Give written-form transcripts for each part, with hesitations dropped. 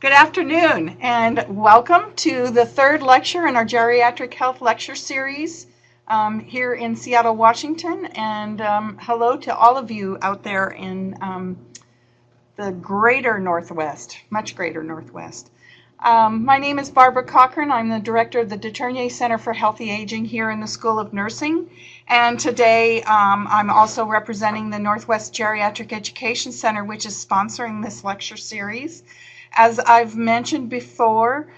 Good afternoon, and welcome to the third lecture in our Geriatric Health Lecture Series here in Seattle, Washington. And hello to all of you out there in the greater Northwest, much greater Northwest. My name is Barbara Cochran. I'm the director of the Deternier Center for Healthy Aging here in the School of Nursing. And today I'm also representing the Northwest Geriatric Education Center, which is sponsoring this lecture series. As I've mentioned before,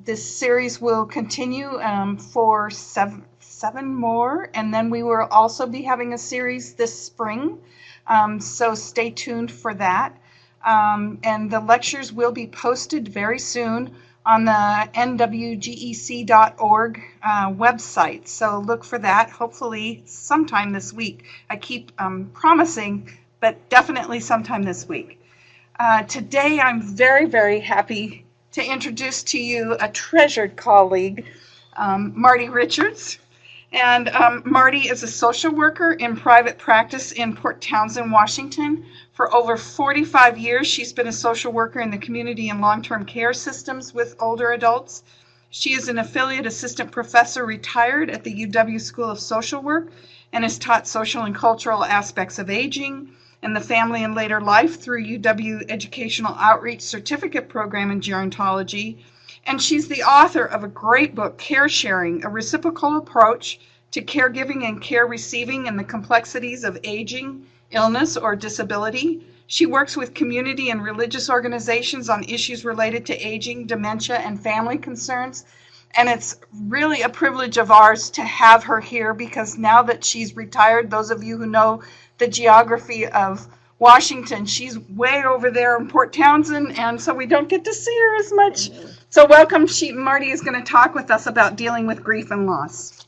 this series will continue for seven more, and then we will also be having a series this spring, so stay tuned for that. And the lectures will be posted very soon on the nwgec.org website, so look for that, hopefully sometime this week. I keep promising, but definitely sometime this week. Today I'm very, very happy to introduce to you a treasured colleague, Marty Richards. And Marty is a social worker in private practice in Port Townsend, Washington. For over 45 years, she's been a social worker in the community and long-term care systems with older adults. She is an affiliate assistant professor retired at the UW School of Social Work and has taught social and cultural aspects of aging and the family and later life through UW Educational Outreach Certificate Program in Gerontology. And she's the author of a great book, Care Sharing, a reciprocal approach to caregiving and care receiving and the complexities of aging, illness, or disability. She works with community and religious organizations on issues related to aging, dementia, and family concerns. And it's really a privilege of ours to have her here because now that she's retired, those of you who know the geography of Washington, she's way over there in Port Townsend, and so we don't get to see her as much. So welcome. Marty is going to talk with us about dealing with grief and loss.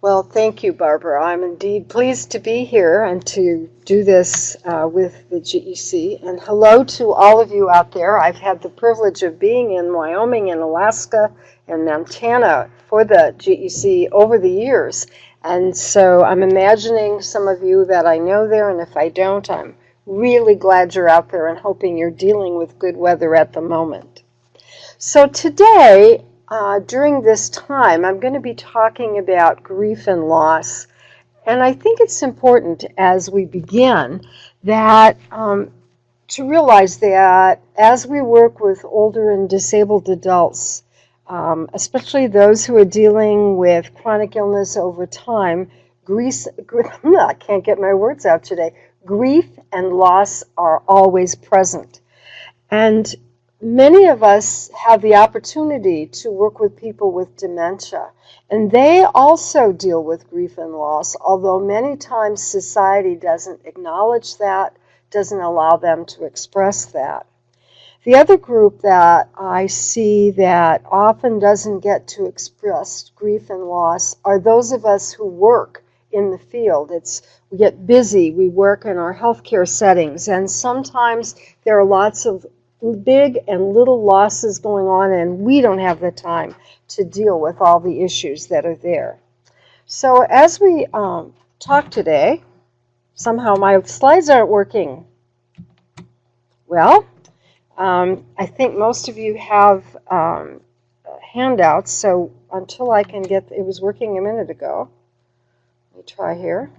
Well, thank you, Barbara. I'm indeed pleased to be here and to do this with the GEC. And hello to all of you out there. I've had the privilege of being in Wyoming and Alaska and Montana for the GEC over the years. And so I'm imagining some of you that I know there, and if I don't, I'm really glad you're out there and hoping you're dealing with good weather at the moment. So today, during this time, I'm going to be talking about grief and loss. And I think it's important as we begin that to realize that as we work with older and disabled adults, especially those who are dealing with chronic illness over time, I can't get my words out today. Grief and loss are always present. And many of us have the opportunity to work with people with dementia. And they also deal with grief and loss, although many times society doesn't acknowledge that, doesn't allow them to express that. The other group that I see that often doesn't get to express grief and loss are those of us who work in the field. We get busy, we work in our healthcare settings, and sometimes there are lots of big and little losses going on, and we don't have the time to deal with all the issues that are there. So as we talk today, somehow my slides aren't working. Well, I think most of you have handouts, so until I can get, it was working a minute ago. Let me try here.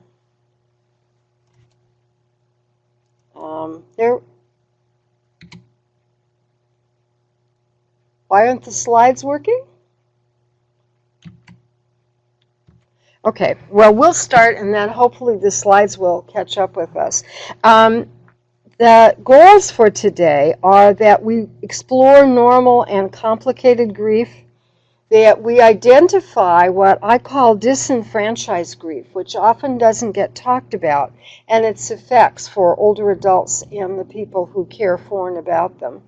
Why aren't the slides working? Okay, well, we'll start and then hopefully the slides will catch up with us. The goals for today are that we explore normal and complicated grief, that we identify what I call disenfranchised grief, which often doesn't get talked about, and its effects for older adults and the people who care for and about them,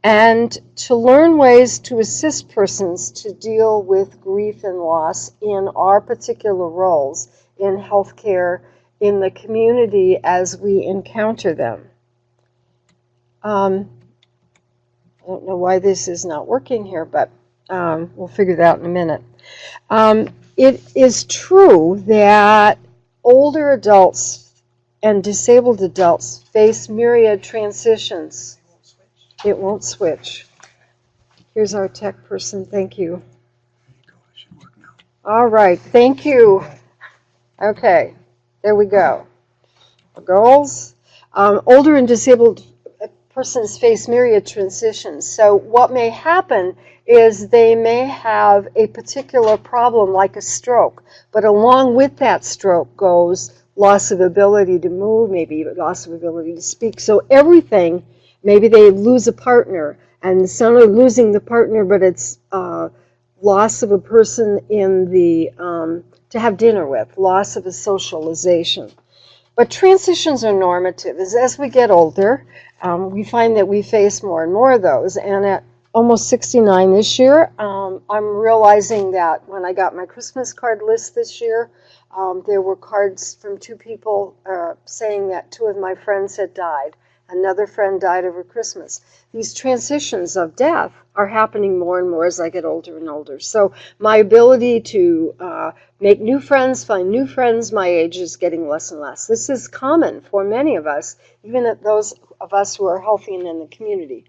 and to learn ways to assist persons to deal with grief and loss in our particular roles in healthcare, in the community as we encounter them. I don't know why this is not working here, but we'll figure that out in a minute. It is true that older adults and disabled adults face myriad transitions. It won't switch. Here's our tech person. Thank you. All right. Thank you. Okay. There we go. Goals. Older and disabled persons face myriad transitions. So what may happen is they may have a particular problem like a stroke, but along with that stroke goes loss of ability to move, maybe loss of ability to speak. So everything, maybe they lose a partner, and some are losing the partner, but it's loss of a person in the to have dinner with, loss of a socialization. But transitions are normative. As we get older, we find that we face more and more of those. And at almost 69 this year, I'm realizing that when I got my Christmas card list this year, there were cards from two people saying that two of my friends had died. Another friend died over Christmas. These transitions of death are happening more and more as I get older and older. So my ability to make new friends, find new friends my age is getting less and less. This is common for many of us, even at those of us who are healthy and in the community.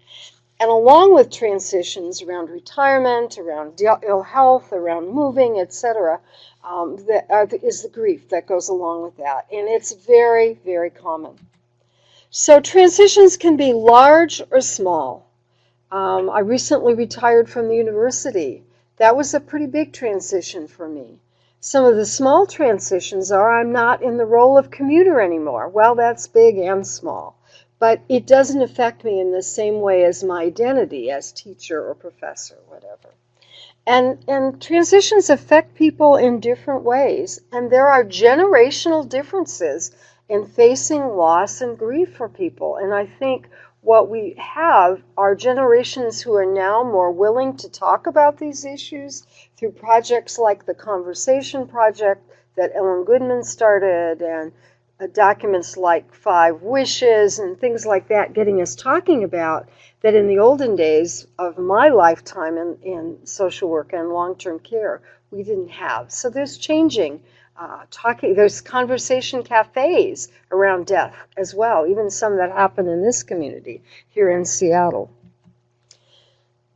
And along with transitions around retirement, around ill health, around moving, etc., is the grief that goes along with that. And it's very, very common. So transitions can be large or small. I recently retired from the university. That was a pretty big transition for me. Some of the small transitions are I'm not in the role of commuter anymore. Well, that's big and small. But it doesn't affect me in the same way as my identity as teacher or professor, whatever. And transitions affect people in different ways. And there are generational differences in facing loss and grief for people. And I think what we have are generations who are now more willing to talk about these issues through projects like the Conversation Project that Ellen Goodman started, and documents like 5 Wishes and things like that, getting us talking about that in the olden days of my lifetime in social work and long-term care, we didn't have. So there's changing. There's conversation cafes around death as well, even some that happen in this community here in Seattle.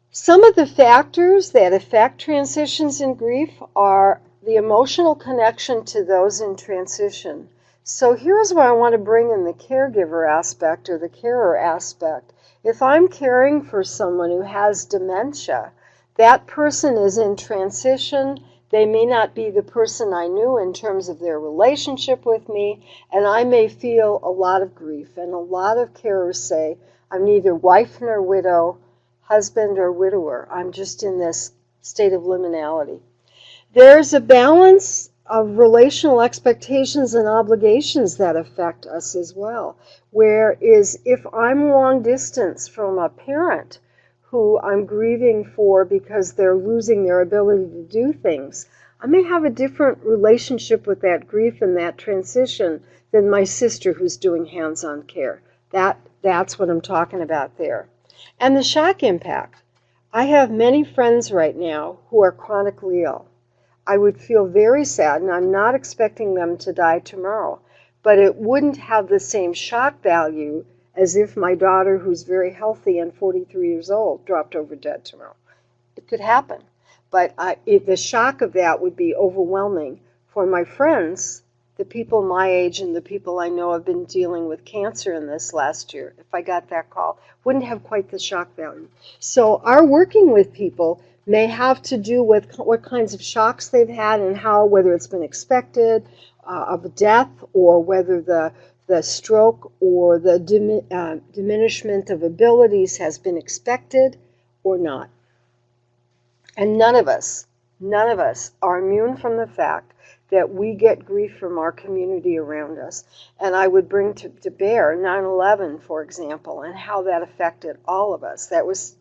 Some of the factors that affect transitions in grief are the emotional connection to those in transition. So here's where I want to bring in the caregiver aspect or the carer aspect. If I'm caring for someone who has dementia, that person is in transition. They may not be the person I knew in terms of their relationship with me, and I may feel a lot of grief. And a lot of carers say, I'm neither wife nor widow, husband or widower. I'm just in this state of liminality. There's a balance of relational expectations and obligations that affect us as well. Whereas if I'm long distance from a parent who I'm grieving for because they're losing their ability to do things, I may have a different relationship with that grief and that transition than my sister who's doing hands-on care. That's what I'm talking about there. And the shock impact. I have many friends right now who are chronically ill. I would feel very sad, and I'm not expecting them to die tomorrow, but it wouldn't have the same shock value as if my daughter, who's very healthy and 43 years old, dropped over dead tomorrow. It could happen, but the shock of that would be overwhelming. For my friends, the people my age and the people I know have been dealing with cancer in this last year, if I got that call, wouldn't have quite the shock value. So our working with people may have to do with what kinds of shocks they've had and how, whether it's been expected of death, or whether the stroke or the diminishment of abilities has been expected or not. And none of us are immune from the fact that we get grief from our community around us. And I would bring to bear 9/11, for example, and how that affected all of us. That was,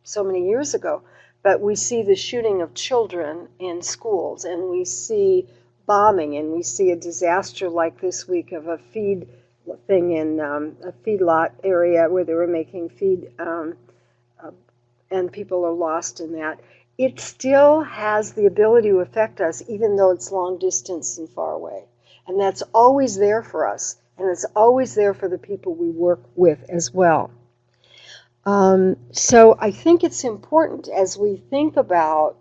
so many years ago. But we see the shooting of children in schools, and we see bombing, and we see a disaster like this week of a feed thing in a feedlot area where they were making feed, and people are lost in that. It still has the ability to affect us, even though it's long distance and far away. And that's always there for us, and it's always there for the people we work with as well. So I think it's important as we think about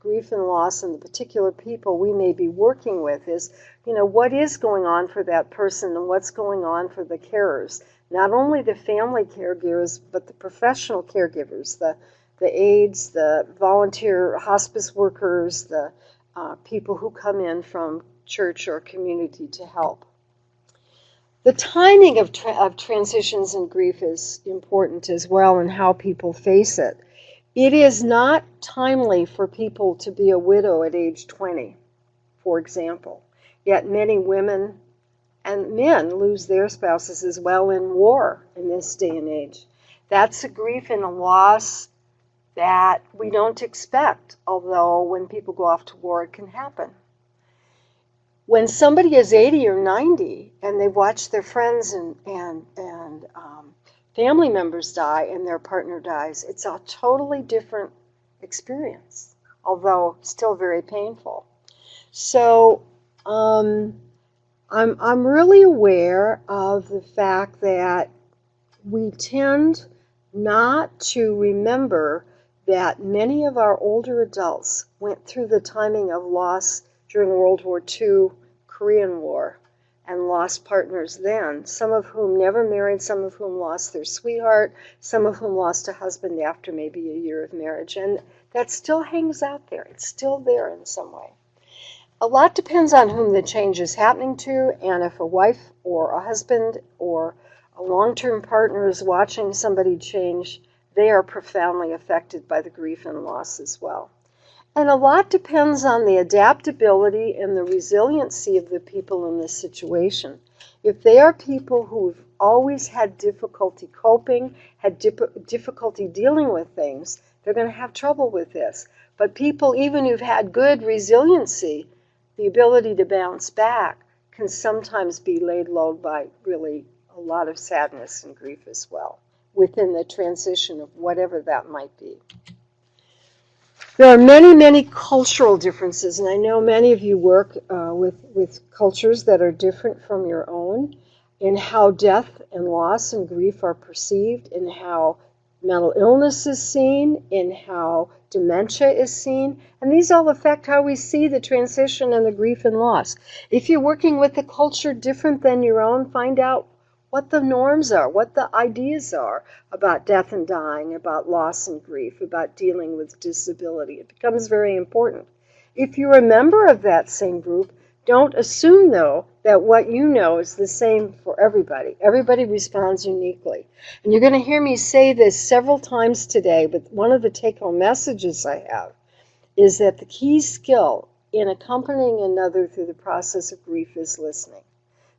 grief and loss and the particular people we may be working with is, what is going on for that person and what's going on for the carers. Not only the family caregivers, but the professional caregivers, the aides, the volunteer hospice workers, the people who come in from church or community to help. The timing of transitions and grief is important as well, and how people face it. It is not timely for people to be a widow at age 20, for example. Yet many women and men lose their spouses as well in war in this day and age. That's a grief and a loss that we don't expect, although when people go off to war, it can happen. When somebody is 80 or 90 and they've watched their friends and family members die and their partner dies, it's a totally different experience, although still very painful. So I'm really aware of the fact that we tend not to remember that many of our older adults went through the timing of loss during World War II, Korean War, and lost partners then, some of whom never married, some of whom lost their sweetheart, some of whom lost a husband after maybe a year of marriage. And that still hangs out there. It's still there in some way. A lot depends on whom the change is happening to, and if a wife or a husband or a long-term partner is watching somebody change, they are profoundly affected by the grief and loss as well. And a lot depends on the adaptability and the resiliency of the people in this situation. If they are people who've always had difficulty coping, had difficulty dealing with things, they're going to have trouble with this. But people, even who've had good resiliency, the ability to bounce back, can sometimes be laid low by really a lot of sadness and grief as well, within the transition of whatever that might be. There are many, many cultural differences, and I know many of you work with cultures that are different from your own in how death and loss and grief are perceived, in how mental illness is seen, in how dementia is seen, and these all affect how we see the transition and the grief and loss. If you're working with a culture different than your own, find out what the norms are, what the ideas are about death and dying, about loss and grief, about dealing with disability. It becomes very important. If you're a member of that same group, don't assume, though, that what you know is the same for everybody. Everybody responds uniquely. And you're going to hear me say this several times today, but one of the take-home messages I have is that the key skill in accompanying another through the process of grief is listening.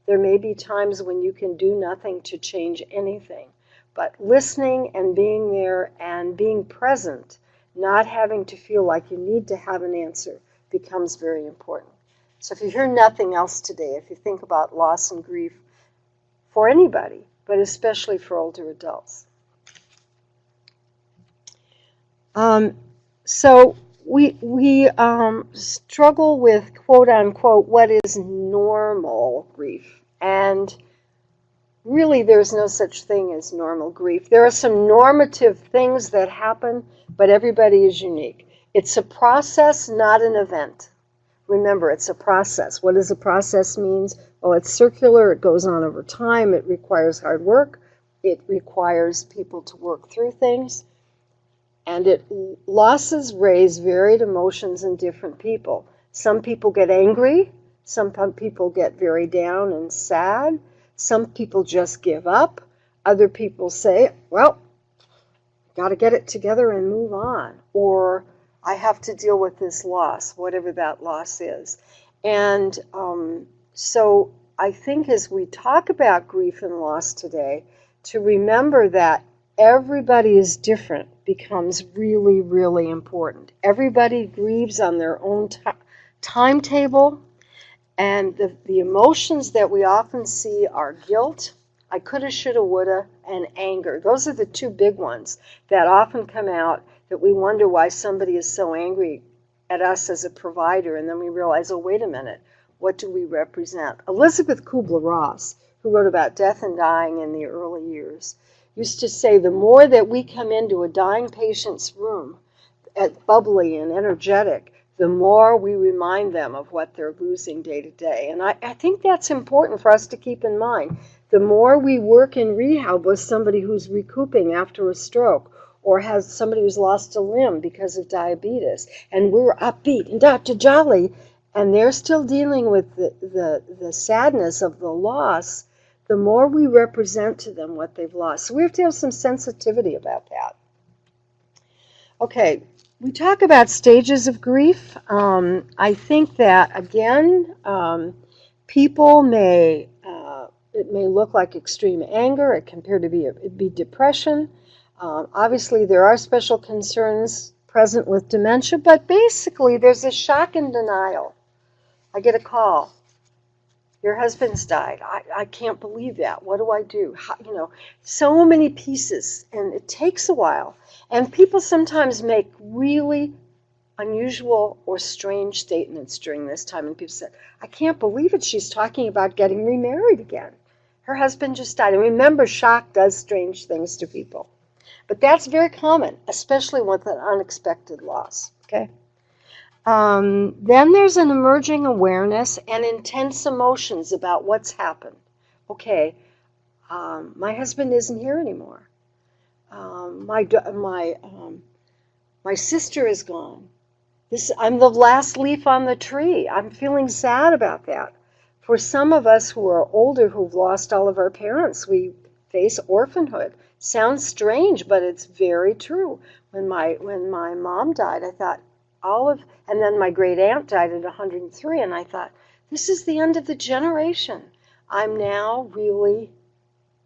There may be times when you can do nothing to change anything, but listening and being there and being present, not having to feel like you need to have an answer, becomes very important. So if you hear nothing else today, if you think about loss and grief for anybody, but especially for older adults. So we struggle with, quote unquote, what is normal grief. And really there's no such thing as normal grief. There are some normative things that happen, but everybody is unique. It's a process, not an event. Remember, it's a process. What does a process mean? Well, it's circular. It goes on over time. It requires hard work. It requires people to work through things. And losses raise varied emotions in different people. Some people get angry. Some people get very down and sad. Some people just give up. Other people say, well, got to get it together and move on. Or I have to deal with this loss, whatever that loss is. And so I think as we talk about grief and loss today, to remember that everybody is different becomes really, really important. Everybody grieves on their own timetable, and the emotions that we often see are guilt, I coulda, shoulda, woulda, and anger. Those are the two big ones that often come out, that we wonder why somebody is so angry at us as a provider, and then we realize, oh, wait a minute, what do we represent? Elizabeth Kubler-Ross, who wrote about death and dying in the early years, used to say the more that we come into a dying patient's room, bubbly and energetic, the more we remind them of what they're losing day to day. And I think that's important for us to keep in mind. The more we work in rehab with somebody who's recouping after a stroke, or has somebody who's lost a limb because of diabetes, and we're upbeat and Dr. Jolly, and they're still dealing with the sadness of the loss, the more we represent to them what they've lost. So we have to have some sensitivity about that. Okay, we talk about stages of grief. I think that, again, people may, it may look like extreme anger. It can appear to be depression. Obviously, there are special concerns present with dementia, but basically there's a shock and denial. I get a call. Your husband's died. I can't believe that. What do I do? How, so many pieces, and it takes a while. And people sometimes make really unusual or strange statements during this time. And people say, I can't believe it. She's talking about getting remarried again. Her husband just died. And remember, shock does strange things to people. But that's very common, especially with an unexpected loss. Okay. Then there's an emerging awareness and intense emotions about what's happened. Okay, my husband isn't here anymore. My sister is gone. I'm the last leaf on the tree. I'm feeling sad about that. For some of us who are older, who've lost all of our parents, we face orphanhood. Sounds strange, but it's very true. When my mom died, I thought, and then my great aunt died at 103, and I thought, this is the end of the generation. I'm now really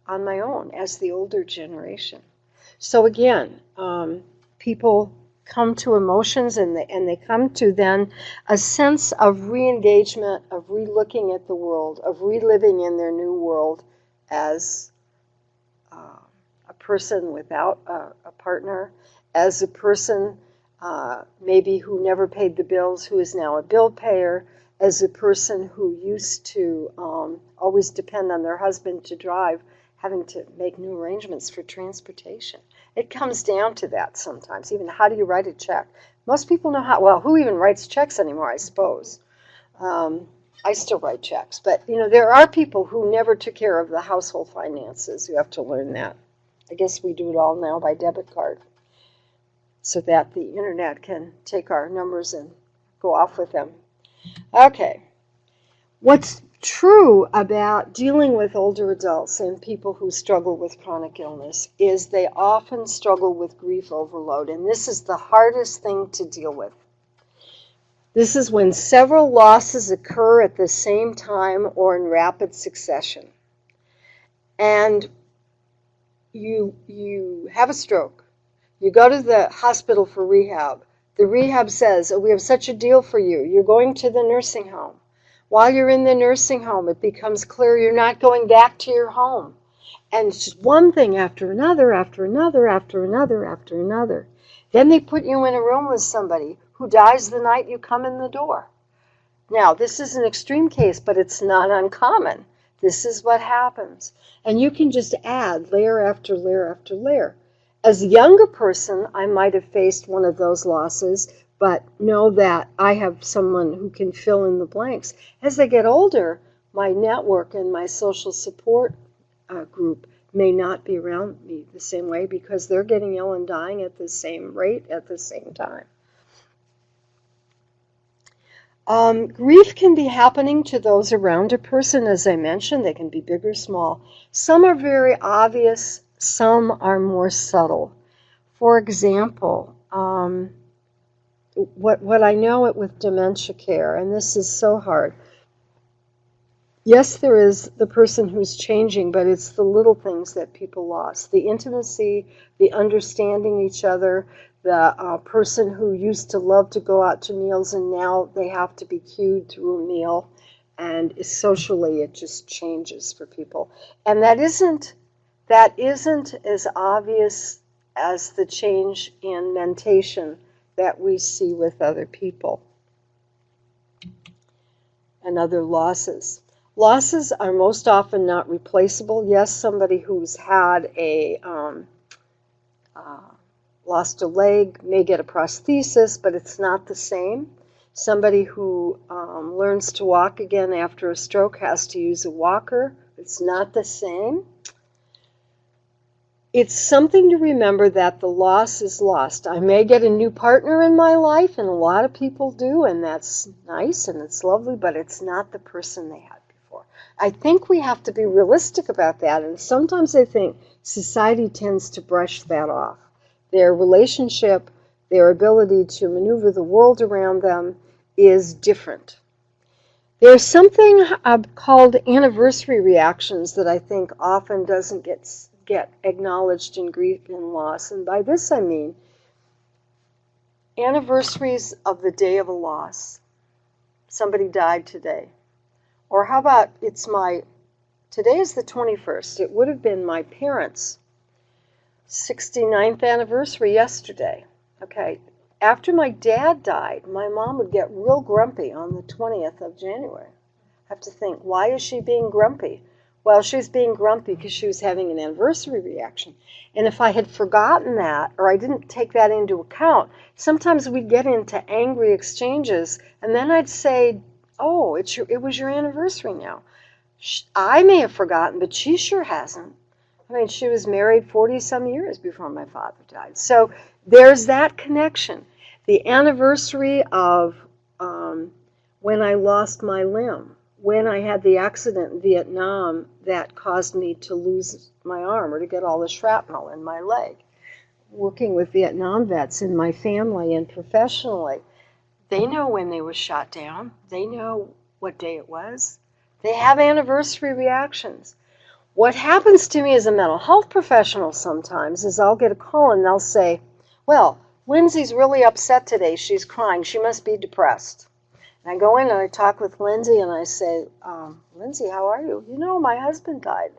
on my own as the older generation. So again, people come to emotions, and they come to then a sense of re-engagement, of re-looking at the world, of reliving in their new world as a person without a partner, as a person maybe who never paid the bills, who is now a bill payer, as a person who used to always depend on their husband to drive, having to make new arrangements for transportation. It comes down to that sometimes. Even how do you write a check? Most people know how. Well, who even writes checks anymore, I suppose? I still write checks. But, there are people who never took care of the household finances. You have to learn that. I guess we do it all now by debit card, so that the internet can take our numbers and go off with them. Okay. What's true about dealing with older adults and people who struggle with chronic illness is they often struggle with grief overload, and this is the hardest thing to deal with. This is when several losses occur at the same time or in rapid succession. And you have a stroke. You go to the hospital for rehab. The rehab says, we have such a deal for you. You're going to the nursing home. While you're in the nursing home, it becomes clear you're not going back to your home. And it's just one thing after another, after another, after another, after another. Then they put you in a room with somebody who dies the night you come in the door. Now, this is an extreme case, but it's not uncommon. This is what happens. And you can just add layer after layer after layer. As a younger person, I might have faced one of those losses, but know that I have someone who can fill in the blanks. As I get older, my network and my social support group may not be around me the same way because they're getting ill and dying at the same rate at the same time. Grief can be happening to those around a person, as I mentioned. They can be big or small. Some are very obvious, some are more subtle. For example, what I know it with dementia care, and this is so hard. Yes, there is the person who's changing, but it's the little things that people lost. The intimacy, the understanding each other, the person who used to love to go out to meals and now they have to be cued through a meal, and socially it just changes for people. And that isn't as obvious as the change in mentation that we see with other people and other losses. Losses are most often not replaceable. Yes, somebody who's had lost a leg may get a prosthesis, but it's not the same. Somebody who learns to walk again after a stroke has to use a walker. It's not the same. It's something to remember that the loss is lost. I may get a new partner in my life, and a lot of people do, and that's nice and it's lovely, but it's not the person they had before. I think we have to be realistic about that, and sometimes I think society tends to brush that off. Their relationship, their ability to maneuver the world around them is different. There's something called anniversary reactions that I think often doesn't get acknowledged in grief and loss. And by this I mean anniversaries of the day of a loss. Somebody died today. Or how about today is the 21st. It would have been my parents' 69th anniversary yesterday. Okay. After my dad died, my mom would get real grumpy on the 20th of January. I have to think, why is she being grumpy? Well, she was being grumpy because she was having an anniversary reaction. And if I had forgotten that, or I didn't take that into account, sometimes we'd get into angry exchanges, and then I'd say, oh, it was your anniversary now. I may have forgotten, but she sure hasn't. I mean, she was married 40-some years before my father died. So there's that connection. The anniversary of when I lost my limb, when I had the accident in Vietnam that caused me to lose my arm or to get all the shrapnel in my leg. Working with Vietnam vets in my family and professionally, they know when they were shot down. They know what day it was. They have anniversary reactions. What happens to me as a mental health professional sometimes is I'll get a call and they'll say, well, Lindsay's really upset today. She's crying. She must be depressed. And I go in and I talk with Lindsay and I say, Lindsay, how are you? You know, my husband died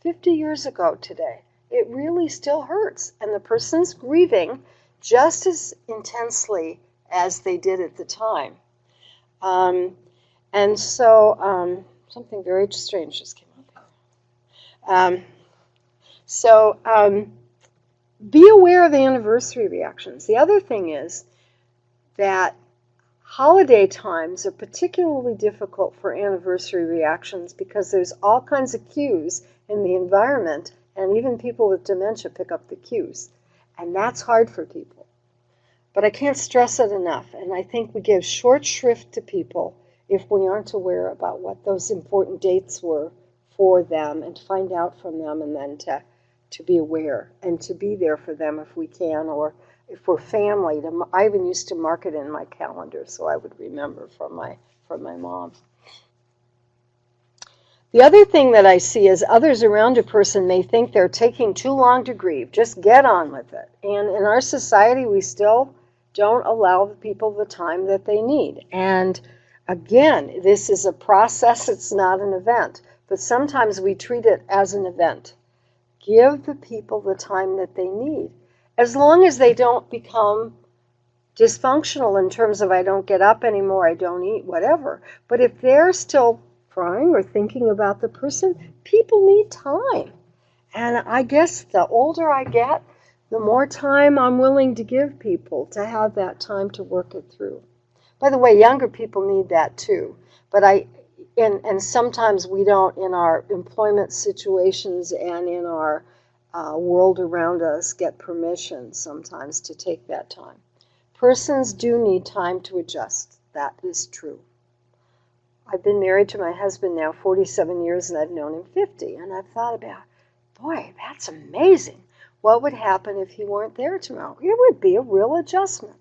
50 years ago today. It really still hurts. And the person's grieving just as intensely as they did at the time. And so something very strange just came up. Be aware of the anniversary reactions. The other thing is that holiday times are particularly difficult for anniversary reactions because there's all kinds of cues in the environment, and even people with dementia pick up the cues. And that's hard for people. But I can't stress it enough, and I think we give short shrift to people if we aren't aware about what those important dates were for them, and to find out from them, and then to be aware and to be there for them if we can, or if we're family. I even used to mark it in my calendar so I would remember from my mom. The other thing that I see is others around a person may think they're taking too long to grieve. Just get on with it. And in our society, we still don't allow the people the time that they need. And again, this is a process, it's not an event. But sometimes we treat it as an event. Give the people the time that they need. As long as they don't become dysfunctional in terms of I don't get up anymore, I don't eat, whatever. But if they're still crying or thinking about the person, people need time. And I guess the older I get, the more time I'm willing to give people to have that time to work it through. By the way, younger people need that too. But and sometimes we don't, in our employment situations and in our world around us, get permission sometimes to take that time. Persons do need time to adjust. That is true. I've been married to my husband now 47 years, and I've known him 50. And I've thought about, boy, that's amazing. What would happen if he weren't there tomorrow? It would be a real adjustment.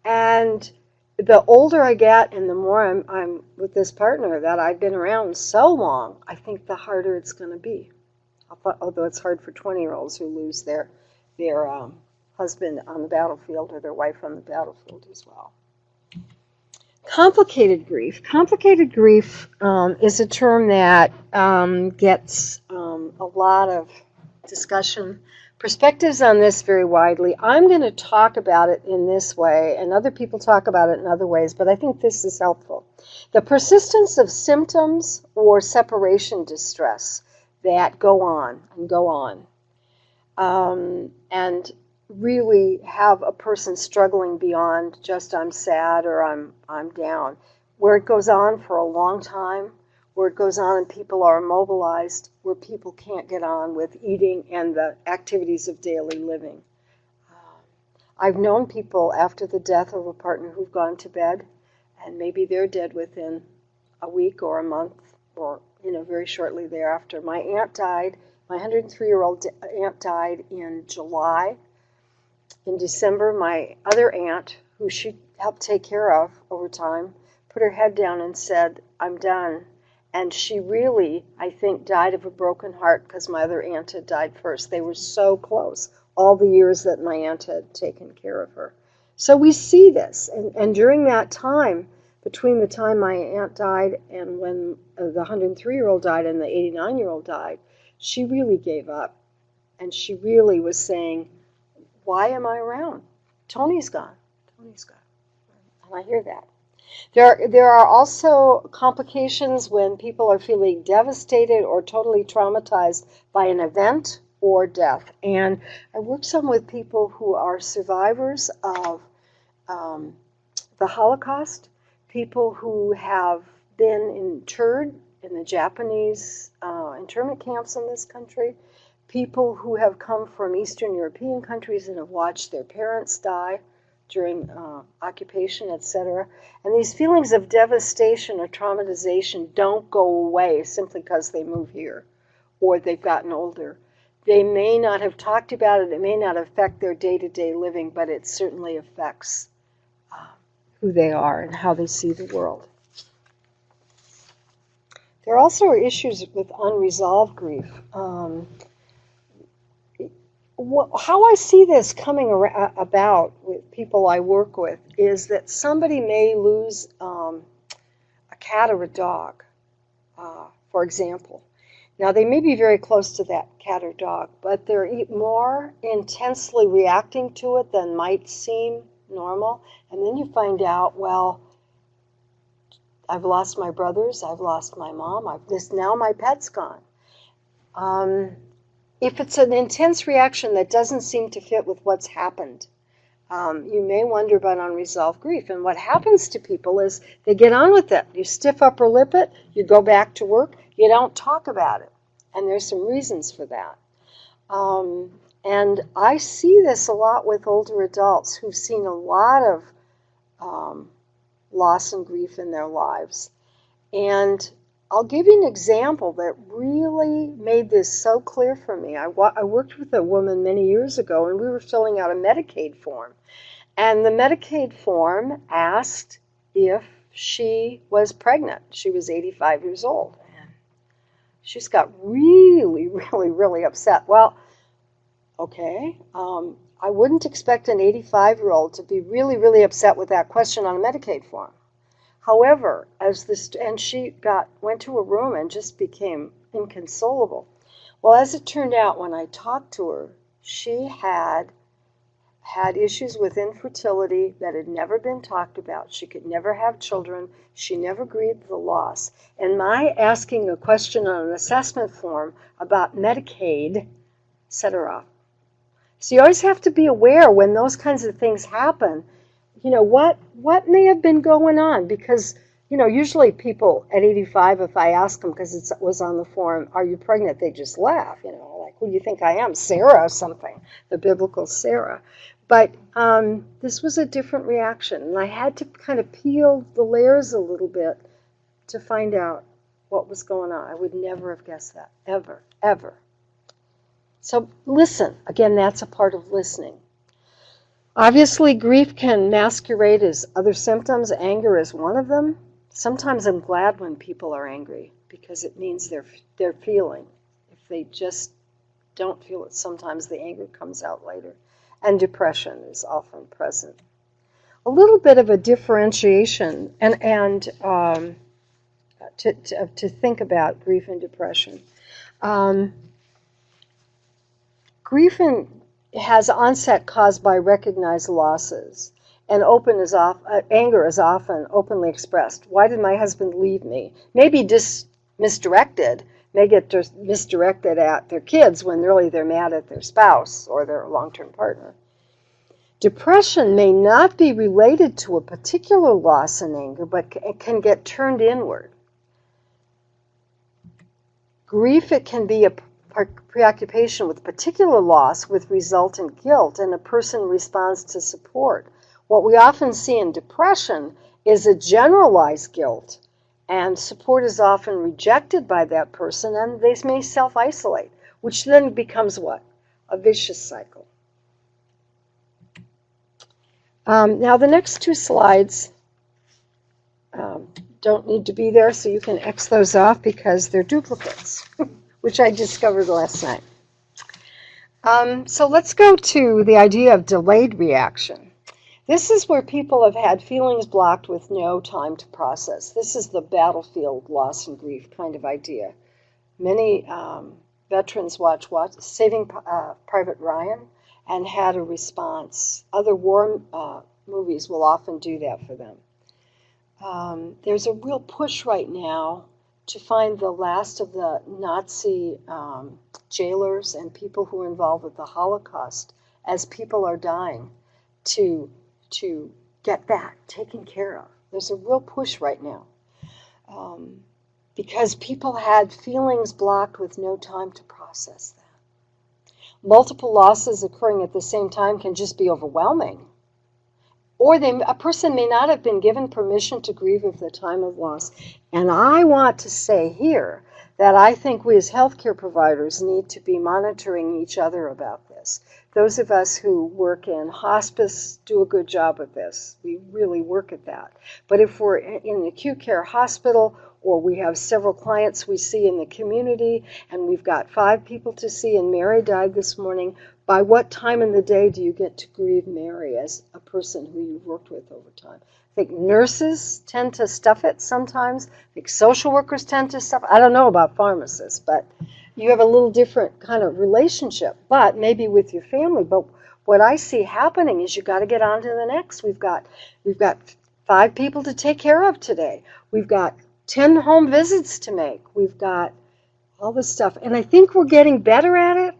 And the older I get and the more I'm with this partner that I've been around so long, I think the harder it's going to be. Although it's hard for 20-year-olds who lose their husband on the battlefield or their wife on the battlefield as well. Complicated grief. Complicated grief is a term that gets a lot of discussion. Perspectives on this very widely. I'm going to talk about it in this way, and other people talk about it in other ways, but I think this is helpful. The persistence of symptoms or separation distress that go on and go on, and really have a person struggling beyond just I'm sad or I'm down, where it goes on for a long time, where it goes on and people are immobilized, where people can't get on with eating and the activities of daily living. I've known people after the death of a partner who've gone to bed, and maybe they're dead within a week or a month or, very shortly thereafter. My aunt died, my 103-year-old aunt died in July. In December, my other aunt, who she helped take care of over time, put her head down and said, I'm done. And she really, I think, died of a broken heart because my other aunt had died first. They were so close all the years that my aunt had taken care of her. So we see this. And during that time, between the time my aunt died and when the 103-year-old died and the 89-year-old died, she really gave up. And she really was saying, why am I around? Tony's gone. Tony's gone. And I hear that. There are also complications when people are feeling devastated or totally traumatized by an event or death. And I work some with people who are survivors of the Holocaust, people who have been interred in the Japanese internment camps in this country, people who have come from Eastern European countries and have watched their parents die during occupation, etc. And these feelings of devastation or traumatization don't go away simply because they move here or they've gotten older. They may not have talked about it, it may not affect their day-to-day living, but it certainly affects who they are and how they see the world. There also are issues with unresolved grief. How I see this coming about with people I work with is that somebody may lose a cat or a dog, for example. Now, they may be very close to that cat or dog, but they're more intensely reacting to it than might seem normal. And then you find out, well, I've lost my brothers, I've lost my mom, now my pet's gone. If it's an intense reaction that doesn't seem to fit with what's happened, you may wonder about unresolved grief. And what happens to people is they get on with it. You stiff upper lip it, you go back to work, you don't talk about it. And there's some reasons for that. And I see this a lot with older adults who've seen a lot of loss and grief in their lives. And I'll give you an example that really made this so clear for me. I worked with a woman many years ago, and we were filling out a Medicaid form. And the Medicaid form asked if she was pregnant. She was 85 years old. And she just got really, really, really upset. Well, okay, I wouldn't expect an 85-year-old to be really, really upset with that question on a Medicaid form. However, she went to a room and just became inconsolable. Well, as it turned out, when I talked to her, she had issues with infertility that had never been talked about. She could never have children. She never grieved the loss. And my asking a question on an assessment form about Medicaid set her off. So you always have to be aware when those kinds of things happen. What may have been going on? Because, usually people at 85, if I ask them, because it was on the form, are you pregnant? They just laugh, like, who do you think I am? Sarah or something, the biblical Sarah. But this was a different reaction, and I had to kind of peel the layers a little bit to find out what was going on. I would never have guessed that, ever, ever. So listen. Again, that's a part of listening. Obviously, grief can masquerade as other symptoms. Anger is one of them. Sometimes I'm glad when people are angry because it means they're feeling. If they just don't feel it, sometimes the anger comes out later. And depression is often present. A little bit of a differentiation and to think about grief and depression. Grief has onset caused by recognized losses. And anger is often openly expressed. Why did my husband leave me? Maybe misdirected, may get misdirected at their kids when really they're mad at their spouse or their long-term partner. Depression may not be related to a particular loss in anger, but it can get turned inward. Grief, it can be a preoccupation with particular loss with resultant guilt, and a person responds to support. What we often see in depression is a generalized guilt, and support is often rejected by that person, and they may self-isolate, which then becomes what? A vicious cycle. Now the next two slides don't need to be there, so you can X those off because they're duplicates, which I discovered last night. So let's go to the idea of delayed reaction. This is where people have had feelings blocked with no time to process. This is the battlefield loss and grief kind of idea. Many veterans watch Saving Private Ryan and had a response. Other war movies will often do that for them. There's a real push right now to find the last of the Nazi jailers and people who were involved with the Holocaust as people are dying to get that taken care of. There's a real push right now because people had feelings blocked with no time to process that. Multiple losses occurring at the same time can just be overwhelming. Or a person may not have been given permission to grieve at the time of loss. And I want to say here that I think we as healthcare providers need to be monitoring each other about this. Those of us who work in hospice do a good job of this. We really work at that. But if we're in an acute care hospital, or we have several clients we see in the community, and we've got 5 people to see, and Mary died this morning, by what time in the day do you get to grieve Mary as a person who you've worked with over time? I think nurses tend to stuff it sometimes. I think social workers tend to stuff it. I don't know about pharmacists, but you have a little different kind of relationship, but maybe with your family. But what I see happening is you got to get on to the next. We've got 5 people to take care of today. We've got 10 home visits to make. We've got all this stuff. And I think we're getting better at it,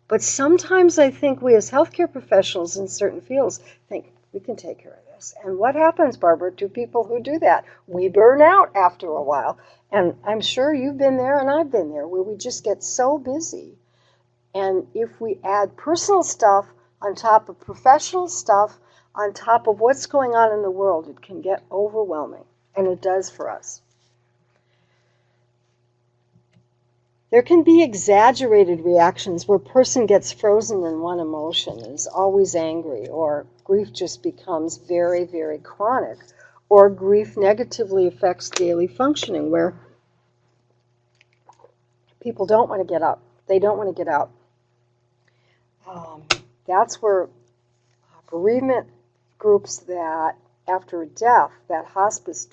but sometimes I think we as healthcare professionals in certain fields think we can take care of this. And what happens, Barbara, to people who do that? We burn out after a while. And I'm sure you've been there and I've been there, where we just get so busy. And if we add personal stuff on top of professional stuff, on top of what's going on in the world, it can get overwhelming. And it does for us. There can be exaggerated reactions where a person gets frozen in one emotion and is always angry, or grief just becomes very, very chronic, or grief negatively affects daily functioning, where people don't want to get up. They don't want to get out. That's where bereavement groups that after a death, that hospice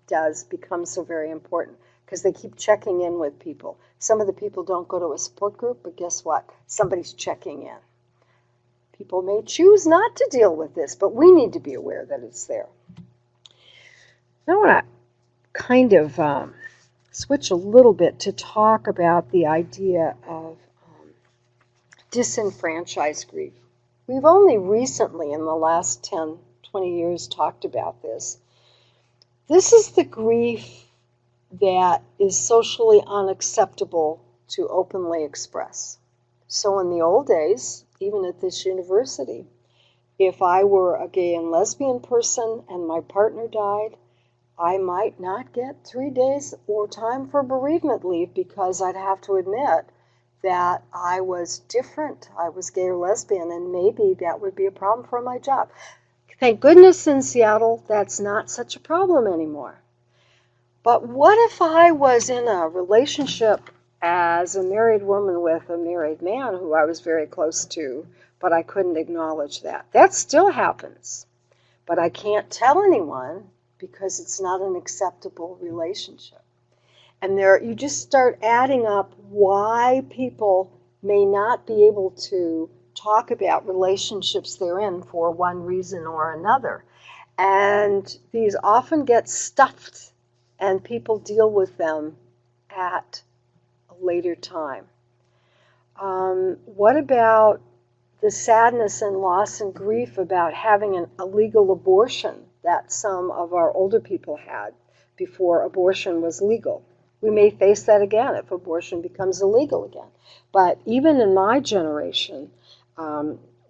does become so very important, because they keep checking in with people. Some of the people don't go to a support group, but guess what? Somebody's checking in. People may choose not to deal with this, but we need to be aware that it's there. I want to kind of switch a little bit to talk about the idea of disenfranchised grief. We've only recently, in the last 10, 20 years, talked about this. This is the grief that is socially unacceptable to openly express. So in the old days, even at this university, if I were a gay and lesbian person and my partner died, I might not get 3 days or time for bereavement leave, because I'd have to admit that I was different. I was gay or lesbian, and maybe that would be a problem for my job. Thank goodness in Seattle, that's not such a problem anymore. But what if I was in a relationship as a married woman with a married man who I was very close to, but I couldn't acknowledge that? That still happens. But I can't tell anyone because it's not an acceptable relationship. And there, you just start adding up why people may not be able to talk about relationships they're in for one reason or another. And these often get stuffed, and people deal with them at a later time. What about the sadness and loss and grief about having an illegal abortion that some of our older people had before abortion was legal? We may face that again if abortion becomes illegal again. But even in my generation,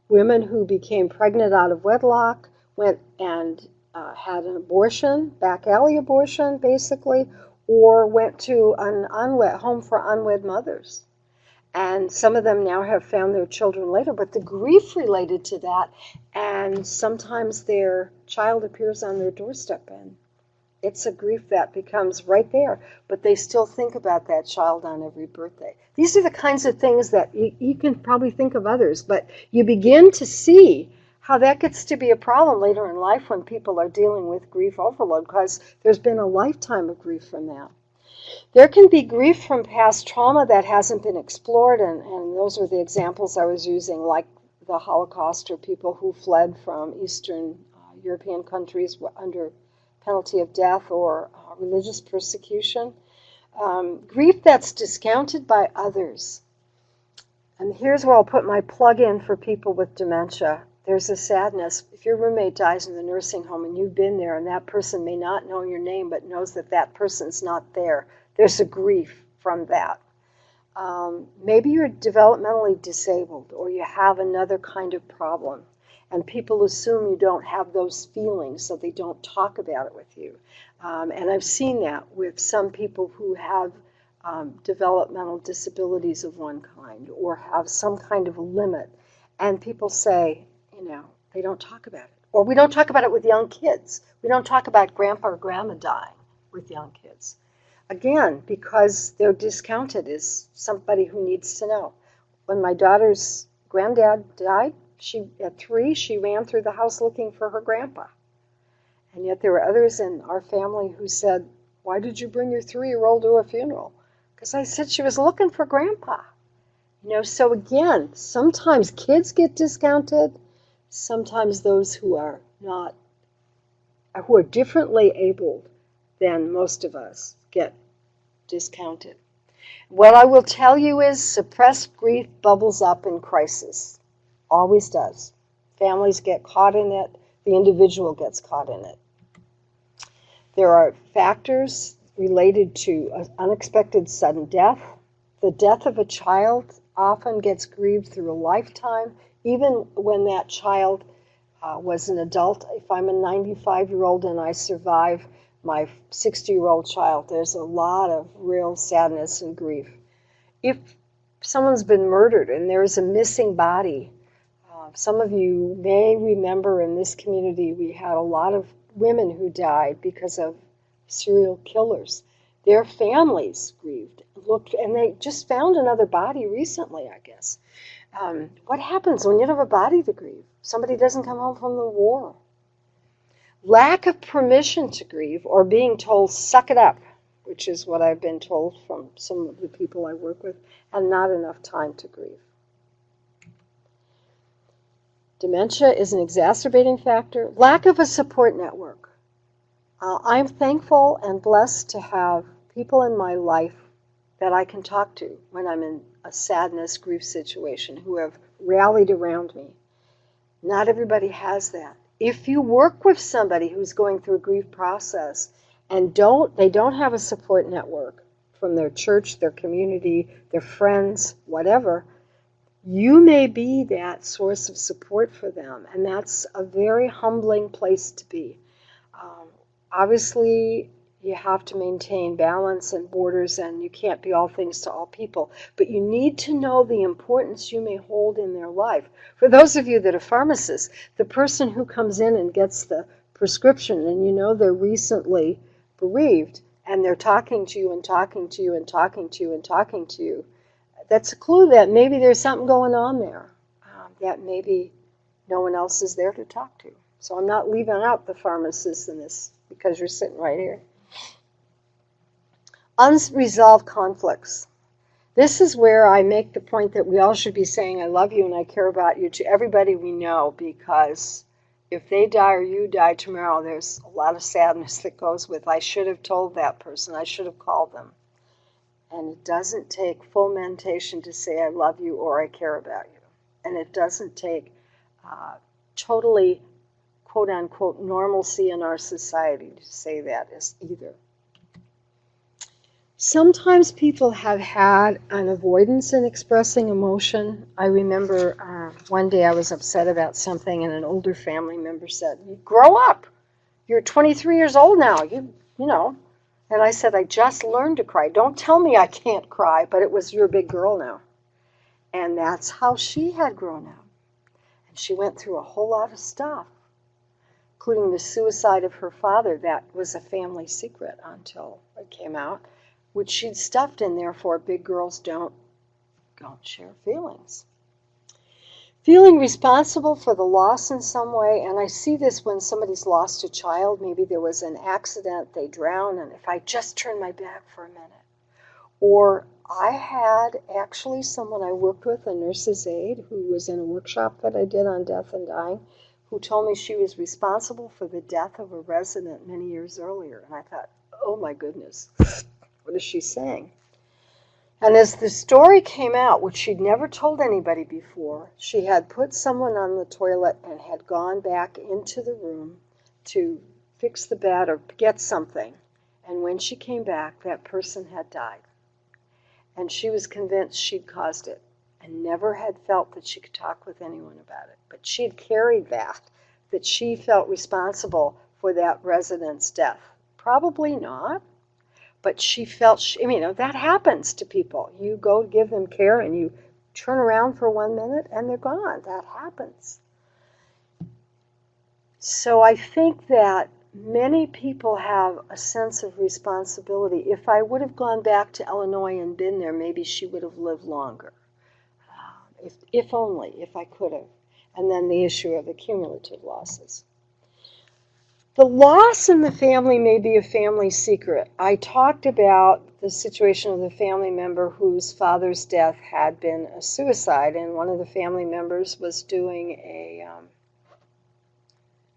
women who became pregnant out of wedlock went and had an abortion, back alley abortion basically, or went to an home for unwed mothers. And some of them now have found their children later, but the grief related to that, and sometimes their child appears on their doorstep, and it's a grief that becomes right there, but they still think about that child on every birthday. These are the kinds of things that you can probably think of others, but you begin to see how that gets to be a problem later in life when people are dealing with grief overload, because there's been a lifetime of grief from that. There can be grief from past trauma that hasn't been explored, and those were the examples I was using, like the Holocaust or people who fled from Eastern European countries under penalty of death or religious persecution. Grief that's discounted by others. And here's where I'll put my plug in for people with dementia. There's a sadness. If your roommate dies in the nursing home and you've been there and that person may not know your name but knows that that person's not there, there's a grief from that. Maybe you're developmentally disabled or you have another kind of problem, and people assume you don't have those feelings, so they don't talk about it with you. And I've seen that with some people who have developmental disabilities of one kind or have some kind of a limit, and people say, they don't talk about it. Or we don't talk about it with young kids. We don't talk about grandpa or grandma dying with young kids. Again, because they're discounted as somebody who needs to know. When my daughter's granddad died, at 3, she ran through the house looking for her grandpa. And yet there were others in our family who said, "Why did you bring your 3-year-old to a funeral?" Because I said she was looking for grandpa. So again, sometimes kids get discounted. Sometimes those who are differently abled than most of us get discounted. What I will tell you is suppressed grief bubbles up in crisis. Always does. Families get caught in it. The individual gets caught in it. There are factors related to unexpected sudden death. The death of a child often gets grieved through a lifetime, even when that child was an adult. If I'm a 95-year-old and I survive my 60-year-old child, there's a lot of real sadness and grief. If someone's been murdered and there's a missing body, some of you may remember in this community we had a lot of women who died because of serial killers. Their families grieved, looked, and they just found another body recently, I guess. What happens when you don't have a body to grieve? Somebody doesn't come home from the war. Lack of permission to grieve or being told, suck it up, which is what I've been told from some of the people I work with, and not enough time to grieve. Dementia is an exacerbating factor. Lack of a support network. I'm thankful and blessed to have people in my life that I can talk to when I'm in a sadness, grief situation who have rallied around me. Not everybody has that. If you work with somebody who's going through a grief process and they don't have a support network from their church, their community, their friends, whatever, you may be that source of support for them, and that's a very humbling place to be. Obviously, you have to maintain balance and borders, and you can't be all things to all people, but you need to know the importance you may hold in their life. For those of you that are pharmacists, the person who comes in and gets the prescription, and they're recently bereaved, and they're talking to you and talking to you and talking to you and talking to you, that's a clue that maybe there's something going on there that maybe no one else is there to talk to. So I'm not leaving out the pharmacists in this because you're sitting right here. Unresolved conflicts. This is where I make the point that we all should be saying, I love you and I care about you to everybody we know, because if they die or you die tomorrow, there's a lot of sadness that goes with, I should have told that person, I should have called them. And it doesn't take full meditation to say I love you or I care about you. And it doesn't take totally, quote unquote, normalcy in our society to say that as either. Sometimes people have had an avoidance in expressing emotion. I remember one day I was upset about something and an older family member said, grow up. You're 23 years old now. You know. And I said, I just learned to cry. Don't tell me I can't cry, but it was, you're a big girl now. And that's how she had grown up. And she went through a whole lot of stuff, including the suicide of her father. That was a family secret until it came out, which she'd stuffed in there for big girls don't share feelings. Feeling responsible for the loss in some way, and I see this when somebody's lost a child, maybe there was an accident, they drown, and if I just turn my back for a minute. Or I had actually someone I worked with, a nurse's aide, who was in a workshop that I did on death and dying, who told me she was responsible for the death of a resident many years earlier. And I thought, oh my goodness, what is she saying? And as the story came out, which she'd never told anybody before, she had put someone on the toilet and had gone back into the room to fix the bed or get something. And when she came back, that person had died. And she was convinced she'd caused it and never had felt that she could talk with anyone about it. But she'd carried that she felt responsible for that resident's death. Probably not. But she felt, that happens to people. You go give them care and you turn around for 1 minute and they're gone. That happens. So I think that many people have a sense of responsibility. If I would have gone back to Illinois and been there, maybe she would have lived longer. If only, if I could have. And then the issue of the cumulative losses. The loss in the family may be a family secret. I talked about the situation of the family member whose father's death had been a suicide, and one of the family members was doing a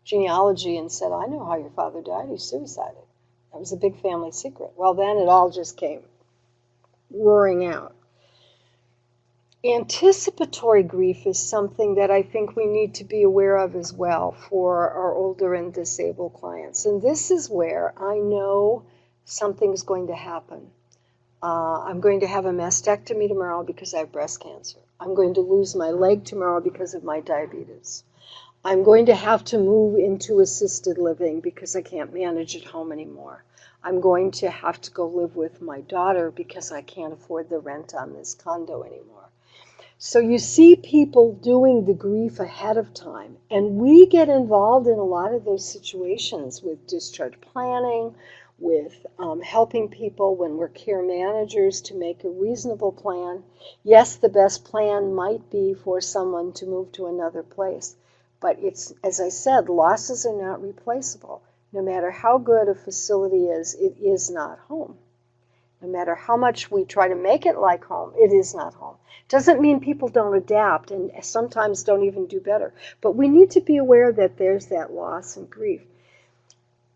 genealogy and said, I know how your father died, he suicided. That was a big family secret. Well, then it all just came roaring out. Anticipatory grief is something that I think we need to be aware of as well for our older and disabled clients. And this is where I know something's going to happen. I'm going to have a mastectomy tomorrow because I have breast cancer. I'm going to lose my leg tomorrow because of my diabetes. I'm going to have to move into assisted living because I can't manage at home anymore. I'm going to have to go live with my daughter because I can't afford the rent on this condo anymore. So you see people doing the grief ahead of time, and we get involved in a lot of those situations with discharge planning, with helping people when we're care managers to make a reasonable plan. Yes, the best plan might be for someone to move to another place, but it's, as I said, losses are not replaceable. No matter how good a facility is, it is not home. No matter how much we try to make it like home, it is not home. Doesn't mean people don't adapt and sometimes don't even do better. But we need to be aware that there's that loss and grief.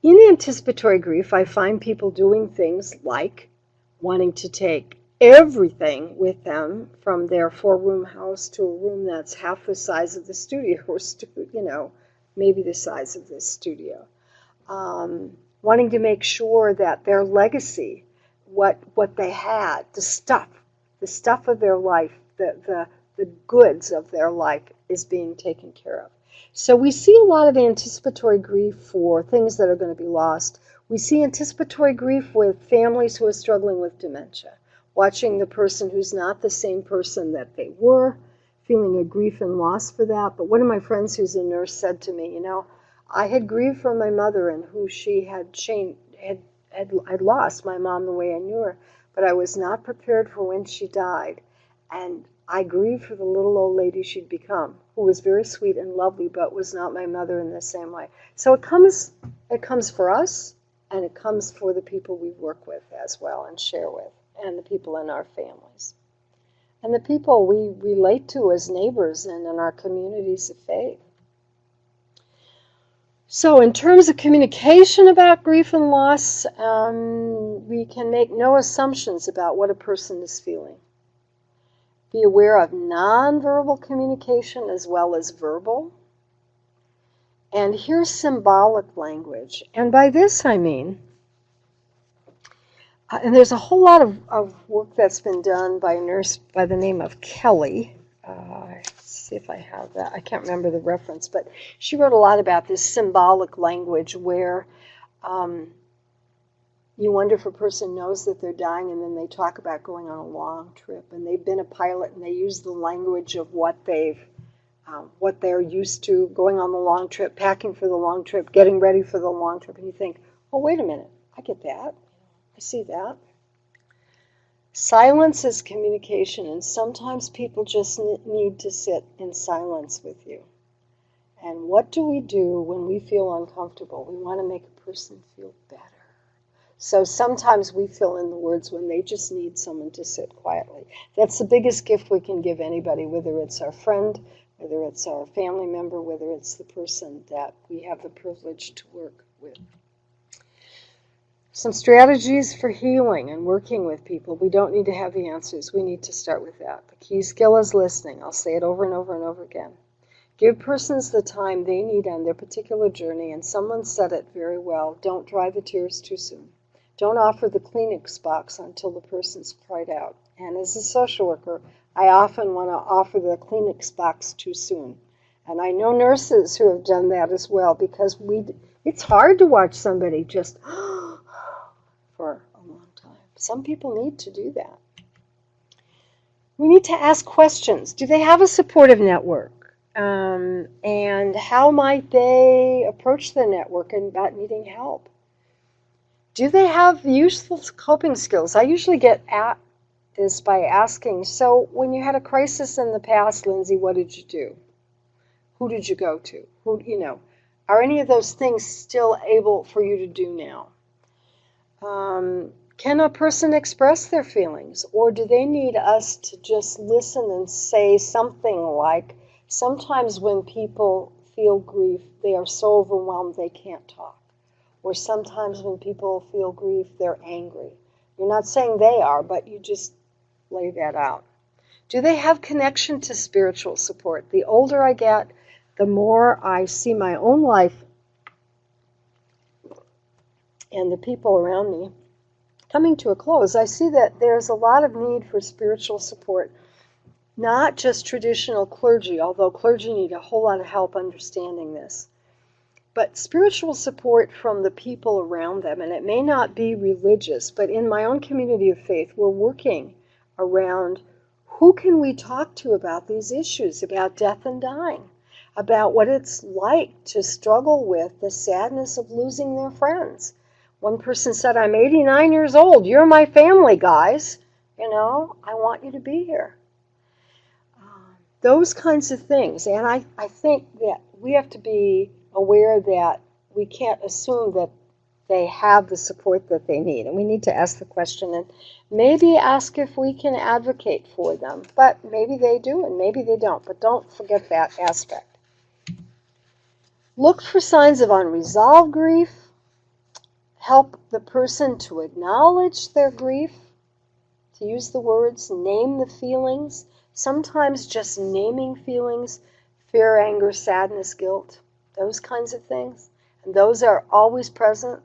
In anticipatory grief, I find people doing things like wanting to take everything with them from their 4-room house to a room that's half the size of the studio, or maybe the size of this studio. Wanting to make sure that their legacy, what they had, the stuff of their life, the goods of their life is being taken care of. So we see a lot of anticipatory grief for things that are going to be lost. We see anticipatory grief with families who are struggling with dementia, watching the person who's not the same person that they were, feeling a grief and loss for that. But one of my friends who's a nurse said to me, I had grieved for my mother and who she had changed, I'd lost my mom the way I knew her, but I was not prepared for when she died. And I grieved for the little old lady she'd become, who was very sweet and lovely, but was not my mother in the same way. So it comes for us, and it comes for the people we work with as well and share with, and the people in our families. and the people we relate to as neighbors and in our communities of faith. So in terms of communication about grief and loss, we can make no assumptions about what a person is feeling. Be aware of nonverbal communication as well as verbal. And here's symbolic language. And by this I mean, and there's a whole lot of work that's been done by a nurse by the name of Kelly. Let's see if I have that. I can't remember the reference, but she wrote a lot about this symbolic language where you wonder if a person knows that they're dying, and then they talk about going on a long trip, and they've been a pilot, and they use the language of what they're used to, going on the long trip, packing for the long trip, getting ready for the long trip, and you think, oh, wait a minute, I get that. I see that. Silence is communication, and sometimes people just need to sit in silence with you. And what do we do when we feel uncomfortable? We want to make a person feel better. So sometimes we fill in the words when they just need someone to sit quietly. That's the biggest gift we can give anybody, whether it's our friend, whether it's our family member, whether it's the person that we have the privilege to work with. Some strategies for healing and working with people. We don't need to have the answers. We need to start with that. The key skill is listening. I'll say it over and over and over again. Give persons the time they need on their particular journey, and someone said it very well. Don't dry the tears too soon. Don't offer the Kleenex box until the person's cried out. And as a social worker, I often want to offer the Kleenex box too soon. And I know nurses who have done that as well, because it's hard to watch somebody just for a long time. Some people need to do that. We need to ask questions. Do they have a supportive network? And how might they approach the network about needing help? Do they have useful coping skills? I usually get at this by asking, so when you had a crisis in the past, Lindsay, what did you do? Who did you go to? Are any of those things still able for you to do now? Can a person express their feelings, or do they need us to just listen and say something like, sometimes when people feel grief, they are so overwhelmed they can't talk. Or sometimes when people feel grief, they're angry. You're not saying they are, but you just lay that out. Do they have connection to spiritual support? The older I get, the more I see my own life and the people around me coming to a close. I see that there's a lot of need for spiritual support, not just traditional clergy, although clergy need a whole lot of help understanding this, but spiritual support from the people around them. And it may not be religious, but in my own community of faith, we're working around who can we talk to about these issues, about death and dying, about what it's like to struggle with the sadness of losing their friends. One person said, I'm 89 years old. You're my family, guys. I want you to be here. Those kinds of things. And I think that we have to be aware that we can't assume that they have the support that they need. And we need to ask the question and maybe ask if we can advocate for them. But maybe they do and maybe they don't. But don't forget that aspect. Look for signs of unresolved grief. Help the person to acknowledge their grief, to use the words, name the feelings. Sometimes just naming feelings, fear, anger, sadness, guilt, those kinds of things. And those are always present.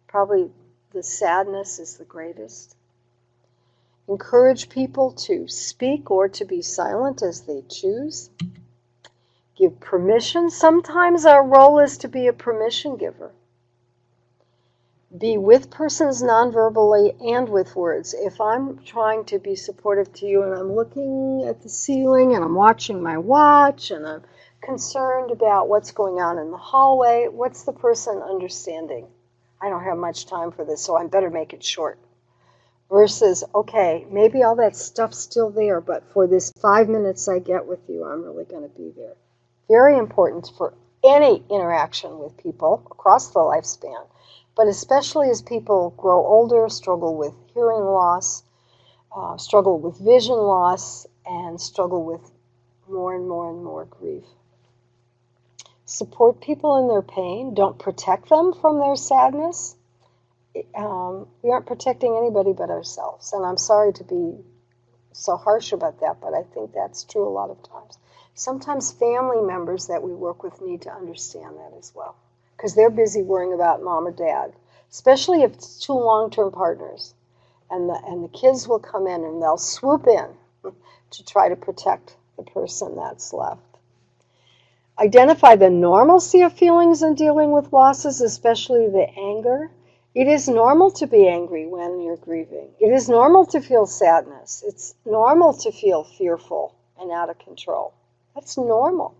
Probably the sadness is the greatest. Encourage people to speak or to be silent as they choose. Give permission. Sometimes our role is to be a permission giver. Be with persons nonverbally and with words. If I'm trying to be supportive to you and I'm looking at the ceiling and I'm watching my watch and I'm concerned about what's going on in the hallway, what's the person understanding? I don't have much time for this, so I better make it short. Versus, okay, maybe all that stuff's still there, but for this 5 minutes I get with you, I'm really going to be there. Very important for any interaction with people across the lifespan. But especially as people grow older, struggle with hearing loss, struggle with vision loss, and struggle with more and more and more grief. Support people in their pain. Don't protect them from their sadness. We aren't protecting anybody but ourselves. And I'm sorry to be so harsh about that, but I think that's true a lot of times. Sometimes family members that we work with need to understand that as well, because they're busy worrying about mom or dad, especially if it's two long-term partners. And the kids will come in and they'll swoop in to try to protect the person that's left. Identify the normalcy of feelings in dealing with losses, especially the anger. It is normal to be angry when you're grieving. It is normal to feel sadness. It's normal to feel fearful and out of control. That's normal.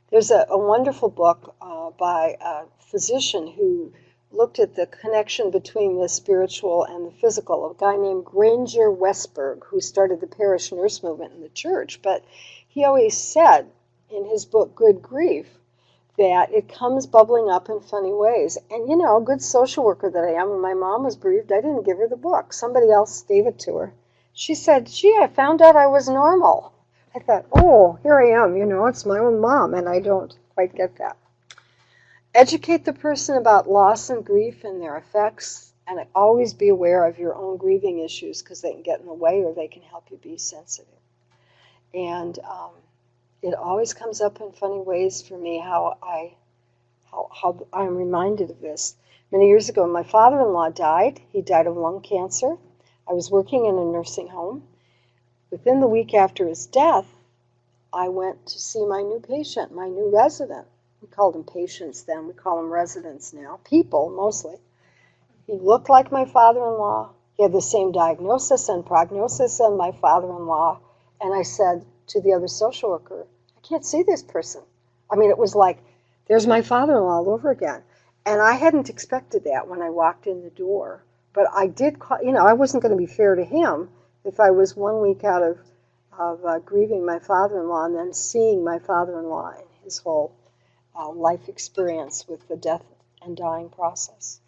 There's a wonderful book by a physician who looked at the connection between the spiritual and the physical, a guy named Granger Westberg, who started the parish nurse movement in the church. But he always said in his book, Good Grief, that it comes bubbling up in funny ways. And you know, a good social worker that I am, when my mom was bereaved, I didn't give her the book. Somebody else gave it to her. She said, gee, I found out I was normal. I thought, oh, here I am, you know, it's my own mom, and I don't quite get that. Educate the person about loss and grief and their effects, and always be aware of your own grieving issues, because they can get in the way or they can help you be sensitive. And it always comes up in funny ways for me how I'm reminded of this. Many years ago, my father-in-law died. He died of lung cancer. I was working in a nursing home. Within the week after his death, I went to see my new patient, my new resident. We called them patients then. We call them residents now. People, mostly. He looked like my father-in-law. He had the same diagnosis and prognosis as my father-in-law. And I said to the other social worker, I can't see this person. I mean, it was like, there's my father-in-law all over again. And I hadn't expected that when I walked in the door. But I did, you know, I wasn't going to be fair to him if I was 1 week out of grieving my father-in-law and then seeing my father-in-law and his whole life experience with the death and dying process.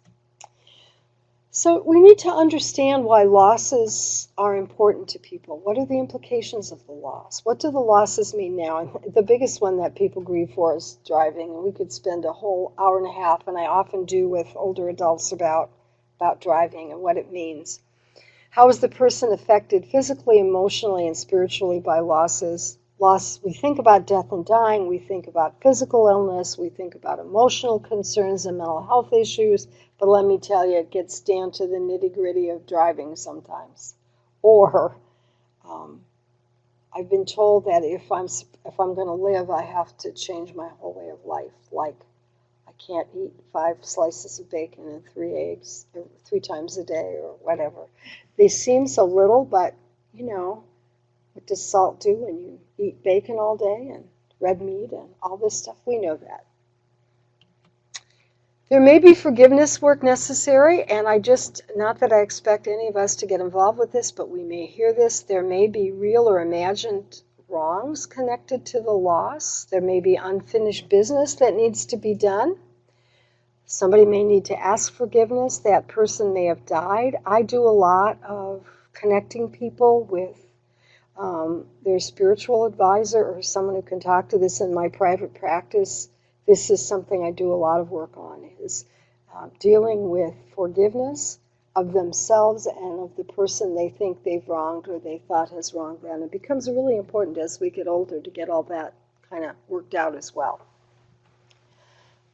So we need to understand why losses are important to people. What are the implications of the loss? What do the losses mean now? And the biggest one that people grieve for is driving. And we could spend a whole hour and a half, and I often do with older adults, about driving and what it means. How is the person affected physically, emotionally, and spiritually by losses? We think about death and dying, we think about physical illness, we think about emotional concerns and mental health issues, but let me tell you, it gets down to the nitty-gritty of driving sometimes. Or I've been told that if I'm going to live, I have to change my whole way of life. Like, I can't eat 5 slices of bacon and 3 eggs 3 times a day or whatever. They seem so little, but, you know, what does salt do when you eat bacon all day and red meat and all this stuff? We know that. There may be forgiveness work necessary, and not that I expect any of us to get involved with this, but we may hear this. There may be real or imagined wrongs connected to the loss. There may be unfinished business that needs to be done. Somebody may need to ask forgiveness. That person may have died. I do a lot of connecting people with their spiritual advisor or someone who can talk to this in my private practice. This is something I do a lot of work on, is dealing with forgiveness of themselves and of the person they think they've wronged or they thought has wronged them. It becomes really important as we get older to get all that kind of worked out as well.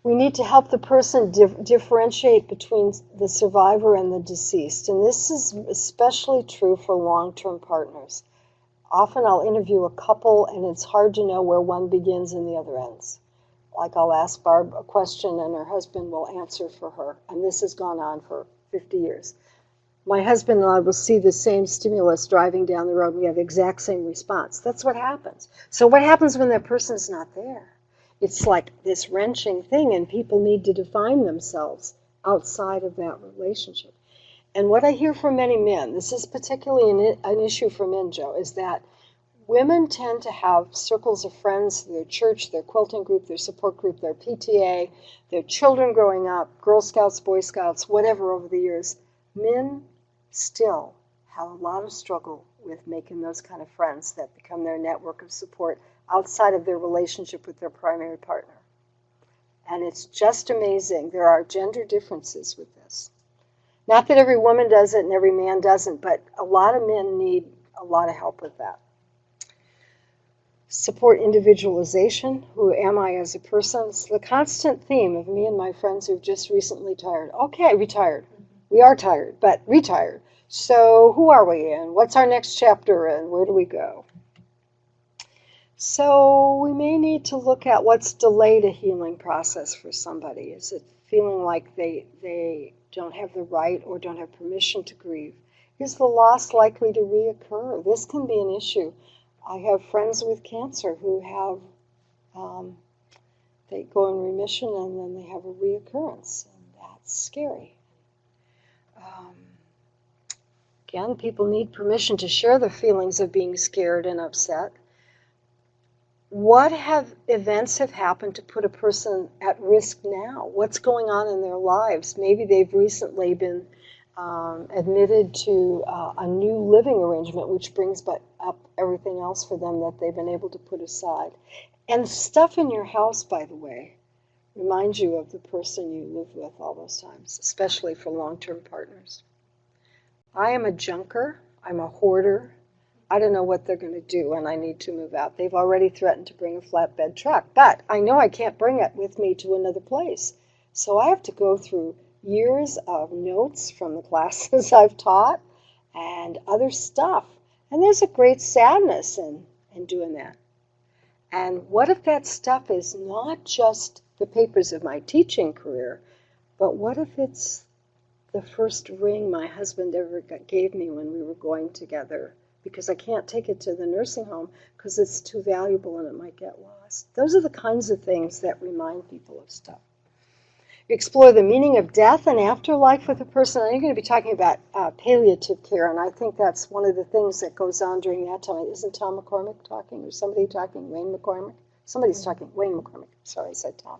We need to help the person differentiate between the survivor and the deceased. And this is especially true for long-term partners. Often I'll interview a couple and it's hard to know where one begins and the other ends. Like I'll ask Barb a question and her husband will answer for her. And this has gone on for 50 years. My husband and I will see the same stimulus driving down the road. We have the exact same response. That's what happens. So what happens when that person's not there? It's like this wrenching thing, and people need to define themselves outside of that relationship. And what I hear from many men, this is particularly an issue for men, Joe, is that women tend to have circles of friends, their church, their quilting group, their support group, their PTA, their children growing up, Girl Scouts, Boy Scouts, whatever over the years. Men still have a lot of struggle with making those kind of friends that become their network of support outside of their relationship with their primary partner. And it's just amazing. There are gender differences with this. Not that every woman does it and every man doesn't, but a lot of men need a lot of help with that. Support individualization. Who am I as a person? It's the constant theme of me and my friends who've just recently retired. Okay, retired. We are tired, but retired. So who are we and what's our next chapter and where do we go? So we may need to look at what's delayed a healing process for somebody. Is it feeling like they don't have the right or don't have permission to grieve? Is the loss likely to reoccur? This can be an issue. I have friends with cancer who have, they go in remission and then they have a reoccurrence, and that's scary. Again, people need permission to share the feelings of being scared and upset. What events have happened to put a person at risk now? What's going on in their lives? Maybe they've recently been admitted to a new living arrangement, which brings up everything else for them that they've been able to put aside. And stuff in your house, by the way, reminds you of the person you live with all those times, especially for long-term partners. I am a junker. I'm a hoarder. I don't know what they're going to do when I need to move out. They've already threatened to bring a flatbed truck, but I know I can't bring it with me to another place. So I have to go through years of notes from the classes I've taught and other stuff. And there's a great sadness in doing that. And what if that stuff is not just the papers of my teaching career, but what if it's the first ring my husband ever gave me when we were going together, because I can't take it to the nursing home because it's too valuable and it might get lost. Those are the kinds of things that remind people of stuff. Explore the meaning of death and afterlife with a person. I'm going to be talking about palliative care, and I think that's one of the things that goes on during that time. Isn't Tom McCormick talking, or somebody talking? Wayne McCormick? Somebody's talking. Wayne McCormick. Sorry, I said Tom.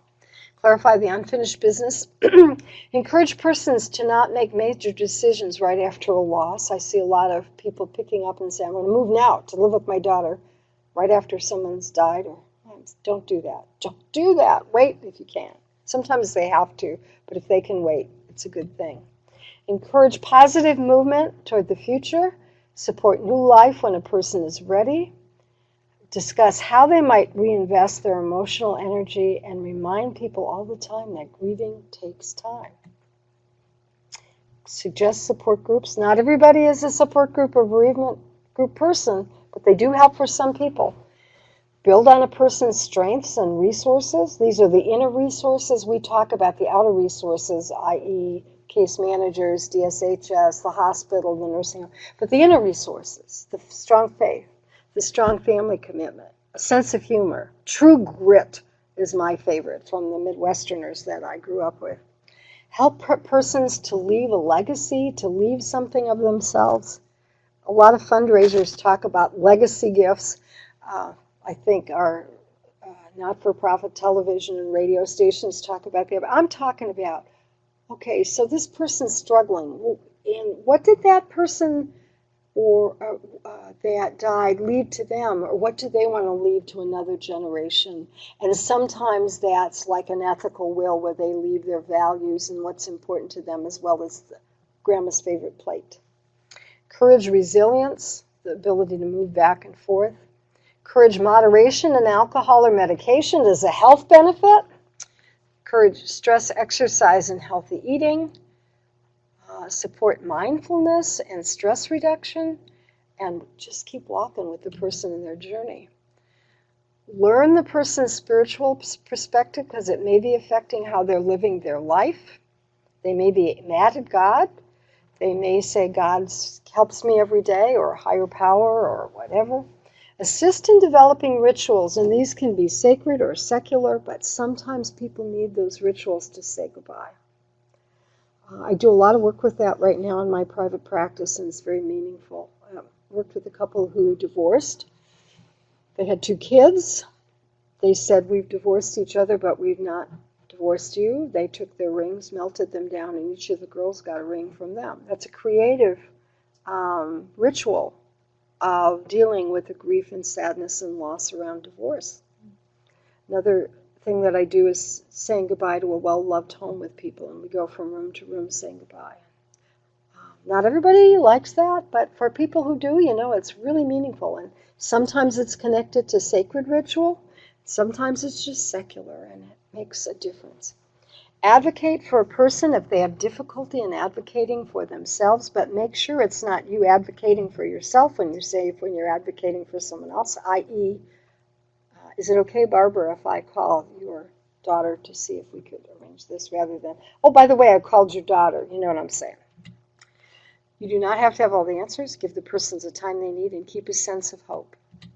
Clarify the unfinished business. Encourage persons to not make major decisions right after a loss. I see a lot of people picking up and saying, I'm going to move now to live with my daughter right after someone's died. Or don't do that. Don't do that. Wait if you can. Sometimes they have to, but if they can wait, it's a good thing. Encourage positive movement toward the future. Support new life when a person is ready. Discuss how they might reinvest their emotional energy, and remind people all the time that grieving takes time. Suggest support groups. Not everybody is a support group or bereavement group person, but they do help for some people. Build on a person's strengths and resources. These are the inner resources. We talk about the outer resources, i.e. case managers, DSHS, the hospital, the nursing home. But the inner resources, the strong faith, the strong family commitment, a sense of humor, true grit is my favorite from the Midwesterners that I grew up with. Help persons to leave a legacy, to leave something of themselves. A lot of fundraisers talk about legacy gifts. I think our not-for-profit television and radio stations talk about that. But I'm talking about, okay, so this person's struggling, and what did that person or that died leave to them, or what do they want to leave to another generation? And sometimes that's like an ethical will where they leave their values and what's important to them, as well as grandma's favorite plate. Courage, resilience, the ability to move back and forth. Courage, moderation in alcohol or medication as a health benefit. Courage, stress, exercise, and healthy eating. Support mindfulness and stress reduction, and just keep walking with the person in their journey. Learn the person's spiritual perspective, because it may be affecting how they're living their life. They may be mad at God. They may say God helps me every day, or a higher power, or whatever. Assist in developing rituals, and these can be sacred or secular, but sometimes people need those rituals to say goodbye. I do a lot of work with that right now in my private practice, and it's very meaningful. I worked with a couple who divorced. They had 2 kids. They said, we've divorced each other, but we've not divorced you. They took their rings, melted them down, and each of the girls got a ring from them. That's a creative ritual of dealing with the grief and sadness and loss around divorce. Another thing that I do is saying goodbye to a well-loved home with people, and we go from room to room saying goodbye. Not everybody likes that, but for people who do, it's really meaningful. And sometimes it's connected to sacred ritual. Sometimes it's just secular, and it makes a difference. Advocate for a person if they have difficulty in advocating for themselves, but make sure it's not you advocating for yourself when you're advocating for someone else, i.e., is it okay, Barbara, if I call your daughter to see if we could arrange this rather than, oh, by the way, I called your daughter. You know what I'm saying. You do not have to have all the answers. Give the person the time they need and keep a sense of hope.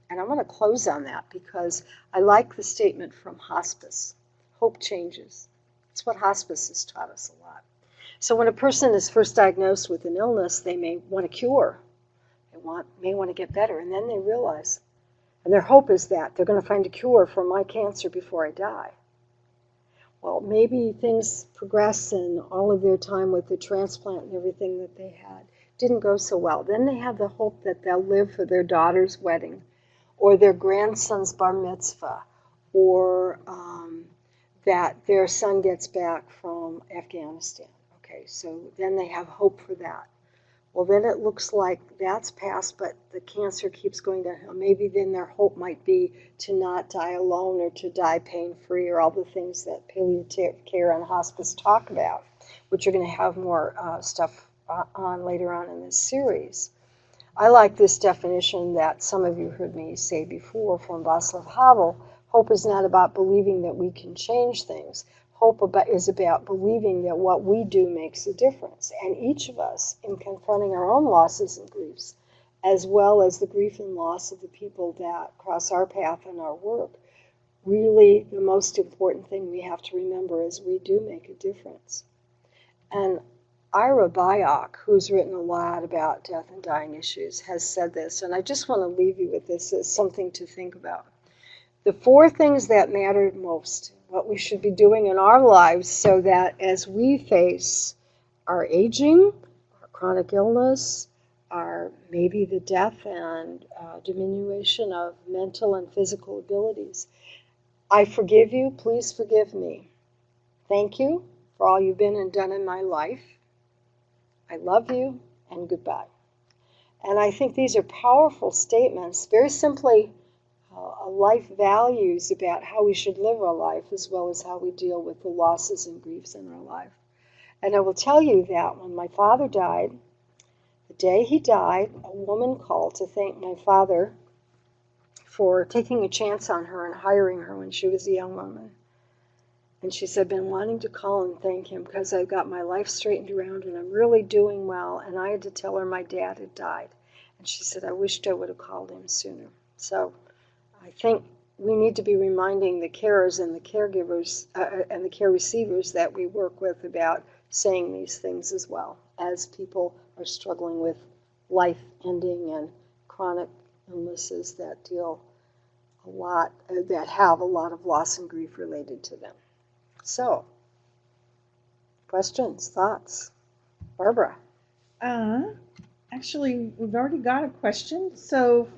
And I want to close on that because I like the statement from hospice. Hope changes. It's what hospice has taught us a lot. So when a person is first diagnosed with an illness, they may want a cure. They may want to get better. And then they realize, and their hope is that they're going to find a cure for my cancer before I die. Well, maybe things progress and all of their time with the transplant and everything that they had didn't go so well. Then they have the hope that they'll live for their daughter's wedding or their grandson's bar mitzvah or that their son gets back from Afghanistan. Okay, so then they have hope for that. Well, then it looks like that's passed, but the cancer keeps going downhill. Maybe then their hope might be to not die alone or to die pain-free or all the things that palliative care and hospice talk about, which you're going to have more stuff on later on in this series. I like this definition that some of you heard me say before from Václav Havel. Hope is not about believing that we can change things. Hope is about believing that what we do makes a difference. And each of us, in confronting our own losses and griefs, as well as the grief and loss of the people that cross our path in our work, really the most important thing we have to remember is we do make a difference. And Ira Byock, who's written a lot about death and dying issues, has said this, and I just want to leave you with this as something to think about. The 4 things that matter most, what we should be doing in our lives so that as we face our aging, our chronic illness, our maybe the death and diminution of mental and physical abilities, I forgive you, please forgive me. Thank you for all you've been and done in my life. I love you, and goodbye. And I think these are powerful statements, very simply life values about how we should live our life as well as how we deal with the losses and griefs in our life. And I will tell you that when my father died, the day he died, a woman called to thank my father for taking a chance on her and hiring her when she was a young woman. And she said, I've been wanting to call and thank him because I've got my life straightened around and I'm really doing well. And I had to tell her my dad had died. And she said, I wished I would have called him sooner. So I think we need to be reminding the carers and the caregivers and the care receivers that we work with about saying these things as well as people are struggling with life ending and chronic illnesses that have a lot of loss and grief related to them. So, questions, thoughts? Barbara? Actually, we've already got a question. So,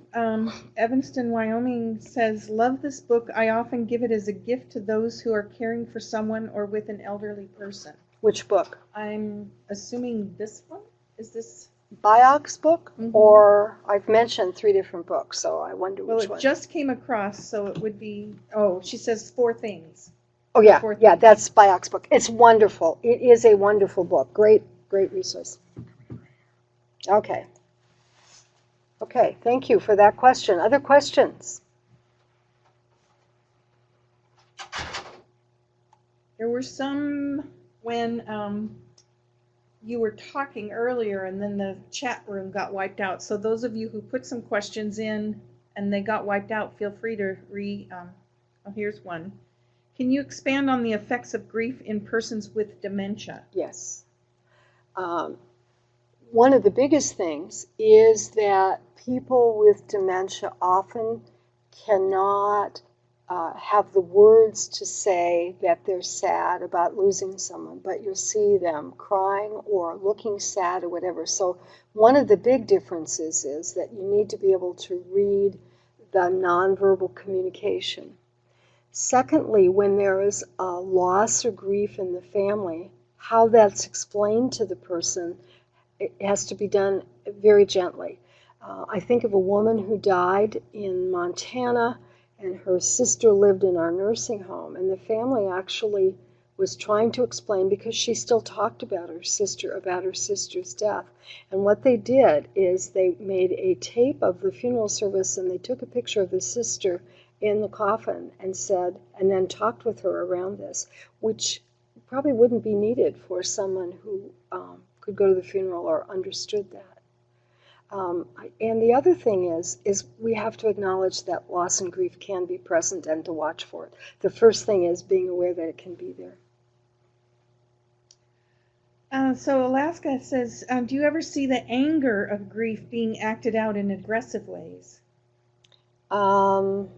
Evanston, Wyoming says, love this book. I often give it as a gift to those who are caring for someone or with an elderly person. Which book? I'm assuming this one? Is this? Byock's book? Mm-hmm. Or I've mentioned 3 different books, so I wonder which one. Well, it just came across, so it would be, she says 4 things. Oh, yeah, that's Byock's book. It's wonderful. It is a wonderful book. Great resource. Okay, thank you for that question. Other questions? There were some when you were talking earlier and then the chat room got wiped out. So those of you who put some questions in and they got wiped out, feel free to here's one. Can you expand on the effects of grief in persons with dementia? Yes. One of the biggest things is that people with dementia often cannot have the words to say that they're sad about losing someone, but you'll see them crying or looking sad or whatever. So one of the big differences is that you need to be able to read the nonverbal communication. Secondly, when there is a loss or grief in the family, how that's explained to the person, it has to be done very gently. I think of a woman who died in Montana, and her sister lived in our nursing home, and the family actually was trying to explain, because she still talked about her sister's death. And what they did is they made a tape of the funeral service, and they took a picture of the sister in the coffin and said, and then talked with her around this, which probably wouldn't be needed for someone who could go to the funeral or understood that. And the other thing is we have to acknowledge that loss and grief can be present and to watch for it. The first thing is being aware that it can be there. So Alaska says, do you ever see the anger of grief being acted out in aggressive ways? I'm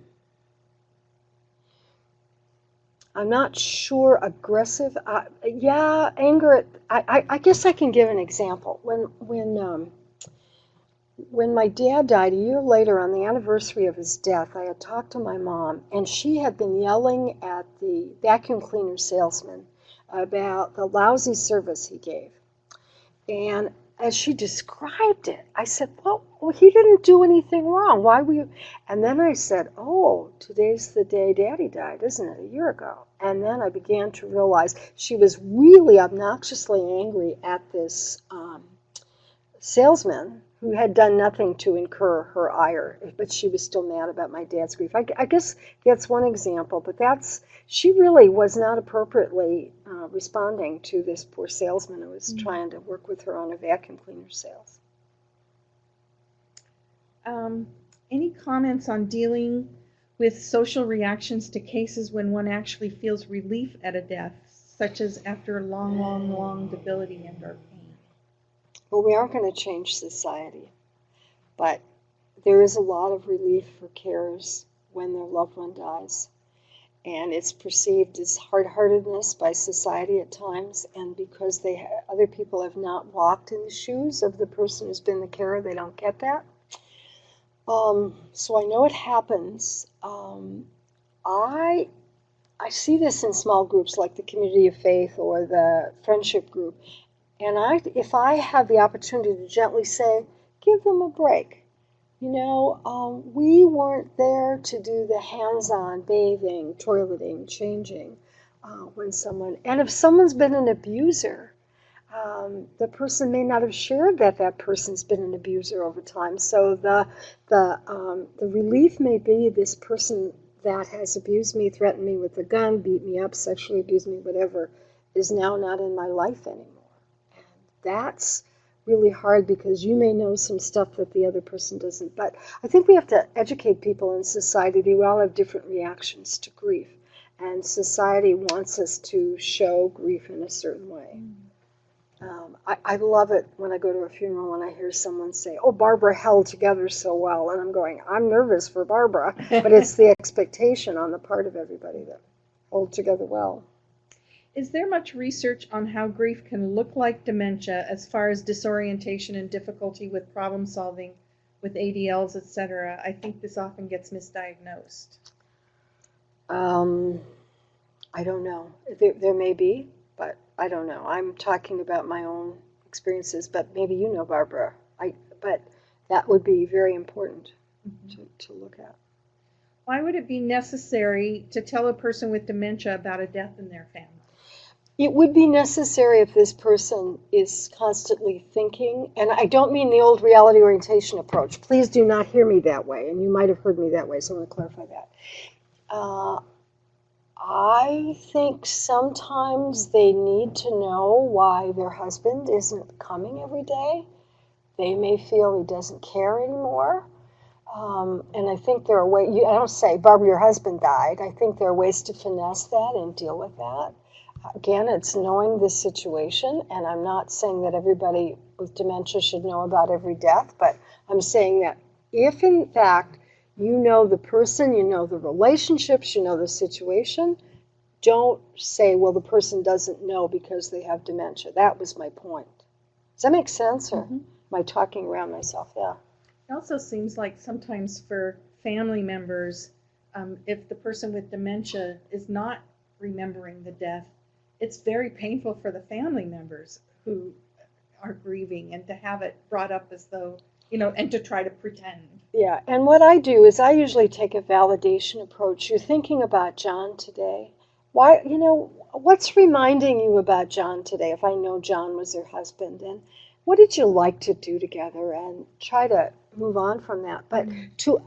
not sure. Aggressive. Yeah, anger. I guess I can give an example. When my dad died, a year later, on the anniversary of his death, I had talked to my mom, and she had been yelling at the vacuum cleaner salesman about the lousy service he gave. And as she described it, I said, well, he didn't do anything wrong. Why were you? And then I said, oh, today's the day Daddy died, isn't it? A year ago. And then I began to realize she was really obnoxiously angry at this salesman who had done nothing to incur her ire, but she was still mad about my dad's grief. I guess that's one example, but she really was not appropriately responding to this poor salesman who was trying to work with her on a vacuum cleaner sales. Any comments on dealing with social reactions to cases when one actually feels relief at a death, such as after long debility and or pain? Well, we aren't going to change society, but there is a lot of relief for carers when their loved one dies. And it's perceived as hard-heartedness by society at times, and because other people have not walked in the shoes of the person who's been the carer, they don't get that. So I know it happens. I see this in small groups like the Community of Faith or the Friendship Group. And if I have the opportunity to gently say, give them a break. You know, we weren't there to do the hands-on bathing, toileting, changing and if someone's been an abuser, the person may not have shared that person's been an abuser over time. So the relief may be this person that has abused me, threatened me with a gun, beat me up, sexually abused me, whatever, is now not in my life anymore. That's really hard because you may know some stuff that the other person doesn't. But I think we have to educate people in society. We all have different reactions to grief. And society wants us to show grief in a certain way. I love it when I go to a funeral and I hear someone say, oh, Barbara held together so well. And I'm going, I'm nervous for Barbara. But it's the expectation on the part of everybody that hold together well. Is there much research on how grief can look like dementia as far as disorientation and difficulty with problem solving with ADLs, etc.? I think this often gets misdiagnosed. I don't know. There may be, but I don't know. I'm talking about my own experiences, but maybe you know, Barbara. But that would be very important to look at. Why would it be necessary to tell a person with dementia about a death in their family? It would be necessary if this person is constantly thinking, and I don't mean the old reality orientation approach. Please do not hear me that way, and you might have heard me that way, so I want to clarify that. I think sometimes they need to know why their husband isn't coming every day. They may feel he doesn't care anymore. And I think there are ways, I don't say, Barbara, your husband died. I think there are ways to finesse that and deal with that. Again, it's knowing the situation, and I'm not saying that everybody with dementia should know about every death, but I'm saying that if in fact You know the person, you know the relationships, you know the situation. Don't say, well, the person doesn't know because they have dementia. That was my point. Does that make sense, or am I talking around myself? Yeah. It also seems like sometimes for family members, if the person with dementia is not remembering the death, it's very painful for the family members who are grieving, and to have it brought up as though, and to try to pretend. Yeah, and what I do is I usually take a validation approach. You're thinking about John today. Why, what's reminding you about John today, if I know John was your husband? And what did you like to do together? And try to move on from that. But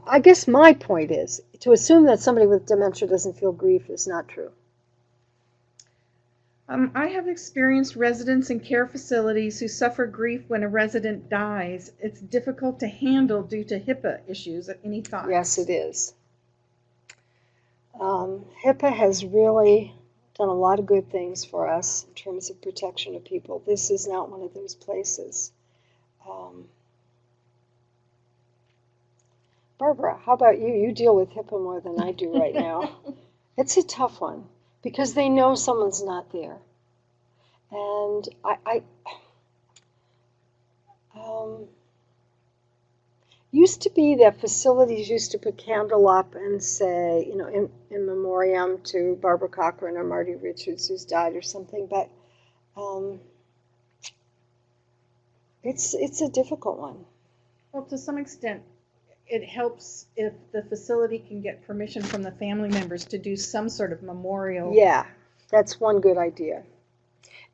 I guess my point is, to assume that somebody with dementia doesn't feel grief is not true. I have experienced residents in care facilities who suffer grief when a resident dies. It's difficult to handle due to HIPAA issues. Any thoughts? Yes, it is. HIPAA has really done a lot of good things for us in terms of protection of people. This is not one of those places. Barbara, how about you? You deal with HIPAA more than I do right now. It's a tough one because they know someone's not there. And used to be that facilities used to put candle up and say, in memoriam to Barbara Cochran or Marty Richards who's died or something, but it's a difficult one. Well, to some extent, it helps if the facility can get permission from the family members to do some sort of memorial. Yeah, that's one good idea.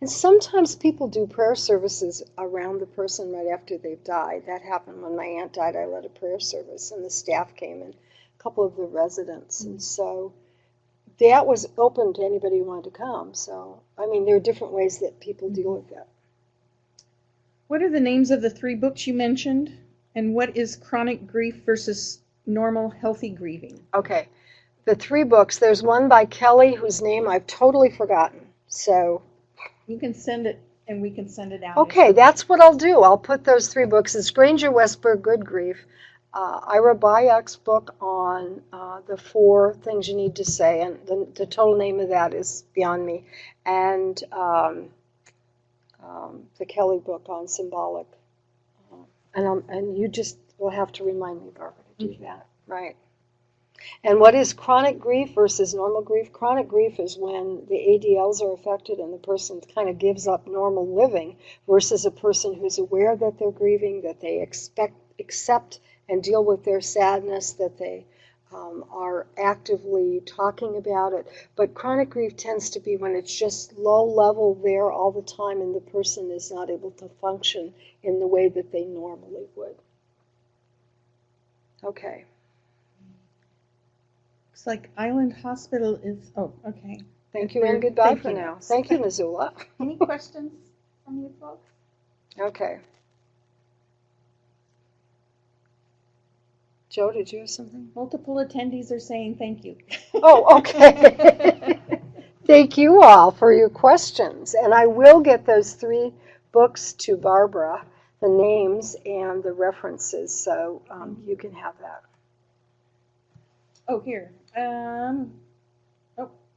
And sometimes people do prayer services around the person right after they've died. That happened when my aunt died. I led a prayer service, and the staff came, and a couple of the residents. And so that was open to anybody who wanted to come. So, there are different ways that people deal with that. What are the names of the 3 books you mentioned? And what is chronic grief versus normal, healthy grieving? Okay. The 3 books, there's one by Kelly whose name I've totally forgotten. So you can send it, and we can send it out. Okay, that's what I'll do. I'll put those 3 books. It's Granger Westberg, Good Grief, Ira Bayek's book on the 4 things you need to say, and the total name of that is beyond me, and the Kelly book on symbolic. And you just will have to remind me, Barbara, to do that. Right. And what is chronic grief versus normal grief? Chronic grief is when the ADLs are affected and the person kind of gives up normal living versus a person who's aware that they're grieving, that they accept and deal with their sadness, that they are actively talking about it. But chronic grief tends to be when it's just low level there all the time and the person is not able to function in the way that they normally would. Okay. Looks like Island Hospital is, okay. Thank you and goodbye for now. Thank you, Missoula. Any questions from you folks? Okay. Joe, did you have something? Multiple attendees are saying thank you. Oh, okay. Thank you all for your questions. And I will get those 3 books to Barbara, the names and the references, so you can have that. Oh, here.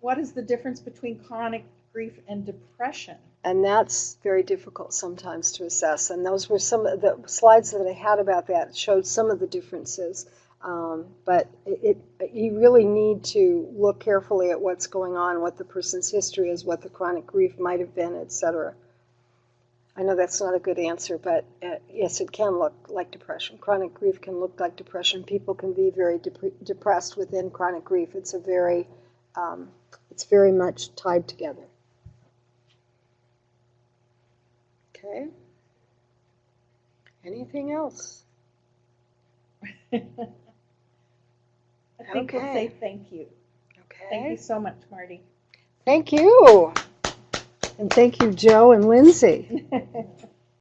What is the difference between chronic grief and depression? And that's very difficult sometimes to assess. And those were some of the slides that I had about that showed some of the differences. But you really need to look carefully at what's going on, what the person's history is, what the chronic grief might have been, etc. I know that's not a good answer, but yes, it can look like depression. Chronic grief can look like depression. People can be very depressed within chronic grief. It's very much tied together. Okay. Anything else? I think we'll say thank you. Okay. Thank you so much, Marty. Thank you. And thank you, Joe and Lindsay.